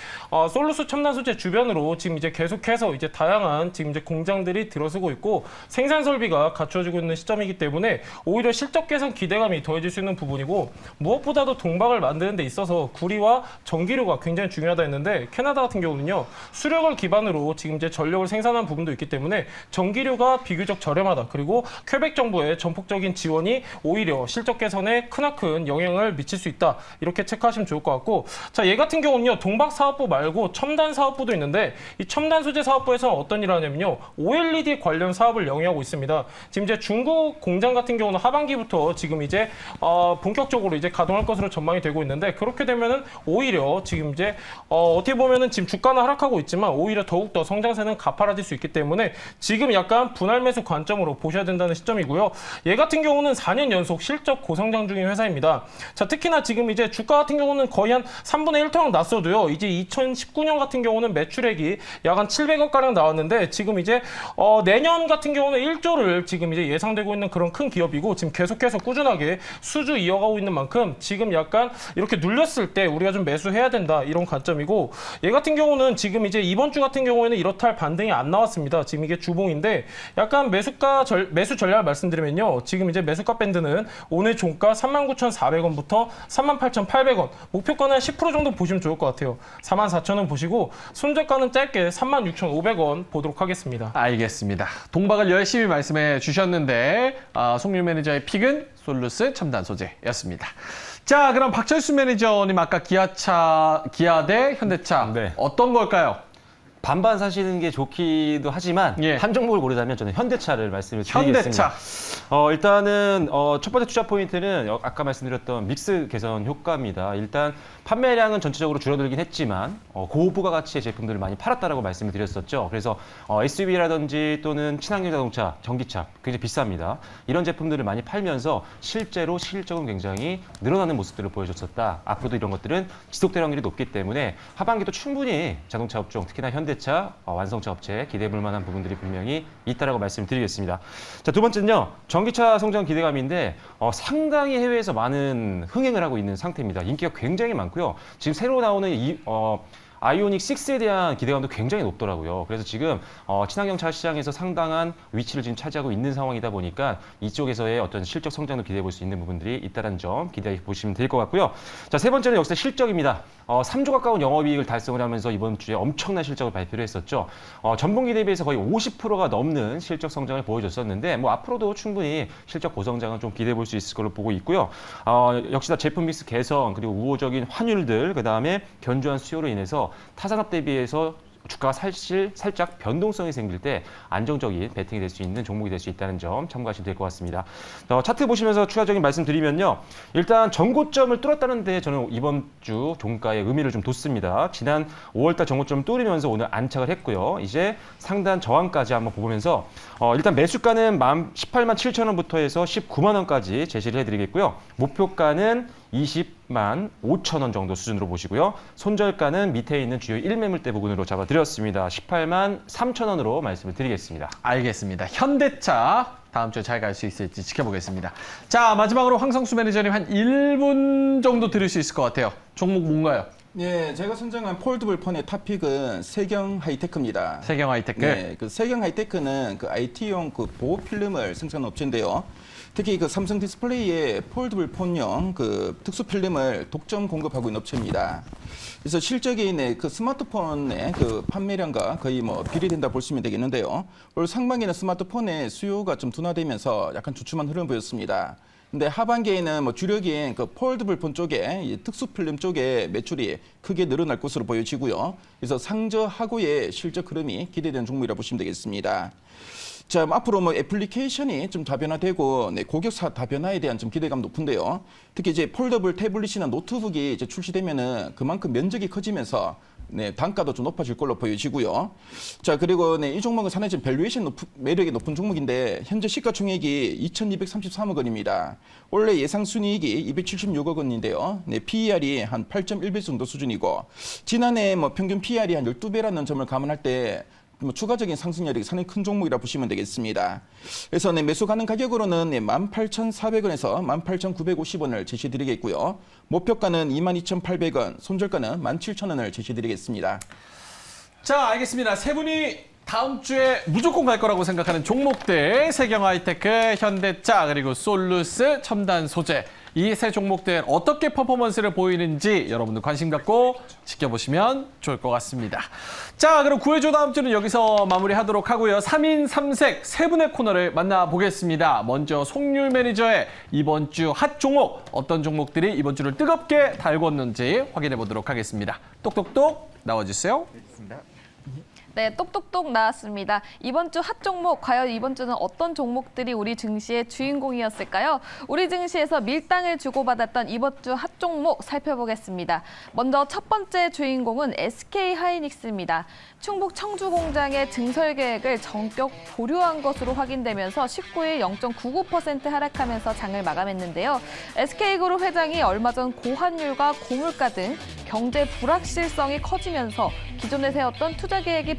솔루스 첨단 소재 주변으로 지금 이제 계속해서 이제 다양한 지금 이제 공장들이 들어서고 있고 생산 설비가 갖춰지고 있는 시점이기 때문에 오히려 실적 개선 기대감이 더해질 수 있는 부분이고, 무엇보다도 동박을 만드는 데 있어서 구리와 전기료가 굉장히 중요하다 했는데, 캐나다 같은 경우는요, 수력을 기반으로 지금 이제 전력을 생산하는 부분도 있기 때문에 전기료가 비교적 저렴하다. 그리고 퀘벡 정부의 전폭적인 지원이 오히려 실적 개선에 크나큰 영향을 미칠 수 있다. 이렇게 체크하시면 좋을 것 같고, 자, 얘 같은 경우는요, 동박 사업부 말고 첨단 사업부도 있는데, 이 첨단 소재 사업부에서는 어떤 일을 하냐면요, OLED 관련 사업을 영위하고 있습니다. 지금 이제 중국 공장 같은 경우는 하반기부터 지금 이제 본격적으로 이제 가동할 것으로 전망이 되고 있는데, 그렇게 되면은 오히려 지금 이제 어떻게 보면은 지금 주가는 하락하고 있지만 오히려 더욱더 성장세는 가파라질 수 있기 때문에 지금 약간 분할 매수 관점으로 보셔야 된다는 시점이고요. 얘 같은 경우는 4년 연속 실적 고성장 중인 회사입니다. 자, 특히나 지금 이제 주가 같은 경우는 거의 한 3분의 1토막 났어도요, 이제 2019년 같은 경우는 매출액이 약 한 700억 가량 나왔는데, 지금 이제 내년 같은 경우는 1조를 지금 이제 예상되고 있는 그런 큰 기업이고, 지금 계속해서 꾸준하게 수주 이어가고 있는 만큼 지금 약간 이렇게 눌렸을 때 우리가 좀 매수해야 된다, 이런 관점이고, 얘 같은 경우는 지금 이제 이번 주 같은 경우에는 이렇다 할 반등이 안 나왔습니다. 지금 이게 주봉인데, 약간 매수 전략을 말씀드리면요, 지금 이제 매수가 밴드는 오늘 종가 39,400원부터 38,800원, 목표가는 10% 정도 보시면 좋을 것 같아요. 44,000원 보시고 손절가는 짧게 36,500원 보도록 하겠습니다. 알겠습니다. 동박을 열심히 말씀해 주셨는데 송유 매니저의 픽은 솔루스 첨단 소재였습니다. 자, 그럼 박철수 매니저님 아까 기아 대 현대차 네. 어떤 걸까요? 반반 사시는 게 좋기도 하지만 예. 한 종목을 고르자면 저는 현대차를 말씀을 드리겠습니다. 현대차. 일단은 첫 번째 투자 포인트는 아까 말씀드렸던 믹스 개선 효과입니다. 일단 판매량은 전체적으로 줄어들긴 했지만 고부가 가치의 제품들을 많이 팔았다라고 말씀을 드렸었죠. 그래서 SUV라든지 또는 친환경 자동차, 전기차 굉장히 비쌉니다. 이런 제품들을 많이 팔면서 실제로 실적은 굉장히 늘어나는 모습들을 보여줬었다. 앞으로도 이런 것들은 지속될 확률이 높기 때문에 하반기도 충분히 자동차 업종, 특히나 현대차, 완성차 업체에 기대해볼 만한 부분들이 분명히 있다라고 말씀드리겠습니다. 자, 두 번째는요, 전기차 성장 기대감인데 상당히 해외에서 많은 흥행을 하고 있는 상태입니다. 인기가 굉장히 많고요. 지금 새로 나오는 아이오닉 6에 대한 기대감도 굉장히 높더라고요. 그래서 지금 친환경차 시장에서 상당한 위치를 지금 차지하고 있는 상황이다 보니까 이쪽에서의 어떤 실적 성장도 기대해 볼 수 있는 부분들이 있다는 점 기대해 보시면 될 것 같고요. 자, 세 번째는 역시 실적입니다. 3조 가까운 영업이익을 달성을 하면서 이번 주에 엄청난 실적을 발표를 했었죠. 전분기 대비해서 거의 50%가 넘는 실적 성장을 보여줬었는데, 뭐 앞으로도 충분히 실적 고성장은 좀 기대해 볼 수 있을 걸로 보고 있고요. 역시나 제품 믹스 개선, 그리고 우호적인 환율들, 그 다음에 견조한 수요로 인해서 타산업 대비해서 주가가 살짝 변동성이 생길 때 안정적인 베팅이 될 수 있는 종목이 될 수 있다는 점 참고하시면 될 것 같습니다. 차트 보시면서 추가적인 말씀 드리면요. 일단 전고점을 뚫었다는 데 저는 이번 주 종가의 의미를 좀 뒀습니다. 지난 5월달 전고점을 뚫으면서 오늘 안착을 했고요. 이제 상단 저항까지 한번 보면서 일단 매수가는 18만 7천 원부터 해서 19만 원까지 제시를 해드리겠고요. 목표가는 20만 5천 원 정도 수준으로 보시고요. 손절가는 밑에 있는 주요 1매물대 부분으로 잡아드렸습니다. 18만 3천 원으로 말씀을 드리겠습니다. 알겠습니다. 현대차 다음 주에 잘 갈 수 있을지 지켜보겠습니다. 자, 마지막으로 황성수 매니저님 한 1분 정도 들을 수 있을 것 같아요. 종목 뭔가요? 예, 제가 선정한 폴드블 폰의 탑픽은 세경 하이테크입니다. 세경 하이테크. 네, 그 세경 하이테크는 그 IT용 그 보호 필름을 생산하는 업체인데요. 특히 그 삼성 디스플레이의 폴드블 폰용 그 특수 필름을 독점 공급하고 있는 업체입니다. 그래서 실적이 그 스마트폰의 그 판매량과 거의 뭐 비례된다 보시면 되겠는데요. 올 상반기는 스마트폰의 수요가 좀 둔화되면서 약간 주춤한 흐름 보였습니다. 근데 하반기에는 뭐 주력인 그 폴드블 폰 쪽에 이 특수 필름 쪽에 매출이 크게 늘어날 것으로 보여지고요. 그래서 상저하고의 실적 흐름이 기대되는 종목이라고 보시면 되겠습니다. 자, 앞으로 뭐 애플리케이션이 좀 다변화되고 고객사 다변화에 대한 좀 기대감 높은데요. 특히 이제 폴더블 태블릿이나 노트북이 이제 출시되면은 그만큼 면적이 커지면서 네, 단가도 좀 높아질 걸로 보여지고요. 자, 그리고 네, 이 종목은 상당히 좀 밸류에이션 매력이 높은 종목인데 현재 시가총액이 2,233억 원입니다. 원래 예상 순이익이 276억 원인데요. 네, PER이 한 8.1배 정도 수준이고 지난해 뭐 평균 PER이 한 12배라는 점을 감안할 때 뭐 추가적인 상승 여력이 상당히 큰 종목이라 보시면 되겠습니다. 그래서 네, 매수 가능 가격으로는 네, 18,400원에서 18,950원을 제시드리겠고요. 목표가는 22,800원, 손절가는 17,000원을 제시드리겠습니다. 자, 알겠습니다. 세 분이 다음 주에 무조건 갈 거라고 생각하는 종목들, 세경하이테크, 현대차, 그리고 솔루스, 첨단 소재. 이 세 종목들 어떻게 퍼포먼스를 보이는지 여러분들 관심 갖고 지켜보시면 좋을 것 같습니다. 자, 그럼 구해줘 다음 주는 여기서 마무리하도록 하고요. 3인 3색 세 분의 코너를 만나보겠습니다. 먼저 송률 매니저의 이번 주 핫 종목, 어떤 종목들이 이번 주를 뜨겁게 달궜는지 확인해 보도록 하겠습니다. 똑똑똑 나와주세요. 네, 똑똑똑 나왔습니다. 이번 주 핫 종목, 과연 이번 주는 어떤 종목들이 우리 증시의 주인공이었을까요? 우리 증시에서 밀당을 주고받았던 이번 주 핫 종목 살펴보겠습니다. 먼저 첫 번째 주인공은 SK하이닉스입니다. 충북 청주 공장의 증설 계획을 전격 보류한 것으로 확인되면서 19일 0.99% 하락하면서 장을 마감했는데요. SK그룹 회장이 얼마 전 고환율과 고물가 등 경제 불확실성이 커지면서 기존에 세웠던 투자 계획이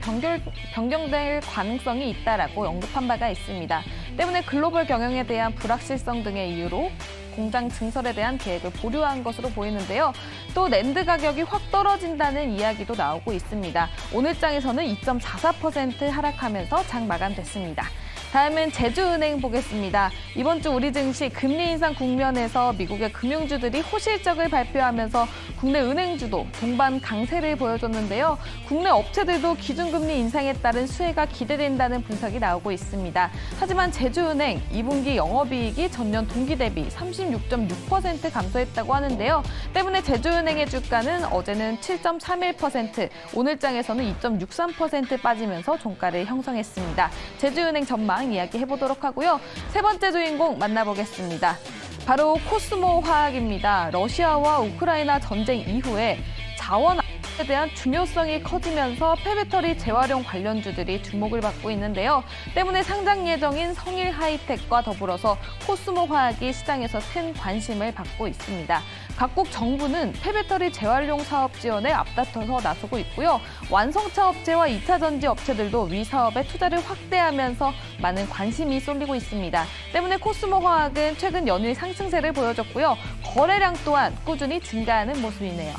변경될 가능성이 있다라고 언급한 바가 있습니다. 때문에 글로벌 경영에 대한 불확실성 등의 이유로 공장 증설에 대한 계획을 보류한 것으로 보이는데요. 또 랜드 가격이 확 떨어진다는 이야기도 나오고 있습니다. 오늘장에서는 2.44% 하락하면서 장 마감됐습니다. 다음은 제주은행 보겠습니다. 이번 주 우리 증시 금리 인상 국면에서 미국의 금융주들이 호실적을 발표하면서 국내 은행주도 동반 강세를 보여줬는데요. 국내 업체들도 기준금리 인상에 따른 수혜가 기대된다는 분석이 나오고 있습니다. 하지만 제주은행 2분기 영업이익이 전년 동기 대비 36.6% 감소했다고 하는데요. 때문에 제주은행의 주가는 어제는 7.31%, 오늘장에서는 2.63% 빠지면서 종가를 형성했습니다. 제주은행 전망 이야기해보도록 하고요. 세 번째 주인공 만나보겠습니다. 바로 코스모 화학입니다. 러시아와 우크라이나 전쟁 이후에 자원 에 대한 중요성이 커지면서 폐배터리 재활용 관련주들이 주목을 받고 있는데요. 때문에 상장 예정인 성일하이텍과 더불어서 코스모 화학이 시장에서 큰 관심을 받고 있습니다. 각국 정부는 폐배터리 재활용 사업 지원에 앞다퉈서 나서고 있고요. 완성차 업체와 2차 전지 업체들도 위 사업에 투자를 확대하면서 많은 관심이 쏠리고 있습니다. 때문에 코스모 화학은 최근 연일 상승세를 보여줬고요. 거래량 또한 꾸준히 증가하는 모습이네요.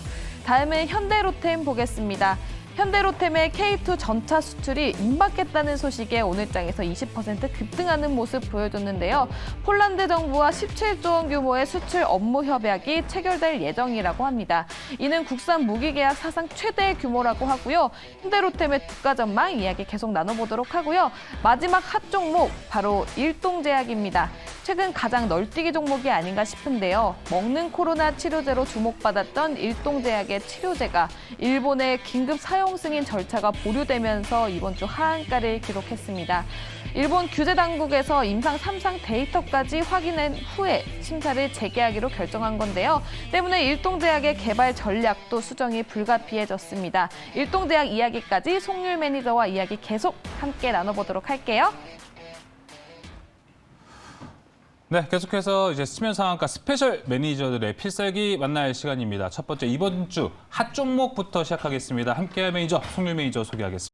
다음은 현대로템 보겠습니다. 현대로템의 K2 전차 수출이 임박했다는 소식에 오늘장에서 20% 급등하는 모습 보여줬는데요. 폴란드 정부와 17조 원 규모의 수출 업무 협약이 체결될 예정이라고 합니다. 이는 국산 무기 계약 사상 최대 규모라고 하고요. 현대로템의 주가 전망 이야기 계속 나눠보도록 하고요. 마지막 핫 종목 바로 일동제약입니다. 최근 가장 널뛰기 종목이 아닌가 싶은데요. 먹는 코로나 치료제로 주목받았던 일동제약의 치료제가 일본의 긴급 사용 승인 절차가 보류되면서 이번 주 하한가를 기록했습니다. 일본 규제 당국에서 임상 3상 데이터까지 확인한 후에 심사를 재개하기로 결정한 건데요. 때문에 일동제약의 개발 전략도 수정이 불가피해졌습니다. 일동제약 이야기까지 송률 매니저와 이야기 계속 함께 나눠보도록 할게요. 네, 계속해서 이제 수면 상한가 스페셜 매니저들의 필살기 만날 시간입니다. 첫 번째 이번 주 핫 종목부터 시작하겠습니다. 함께할 매니저 송률 매니저 소개하겠습니다.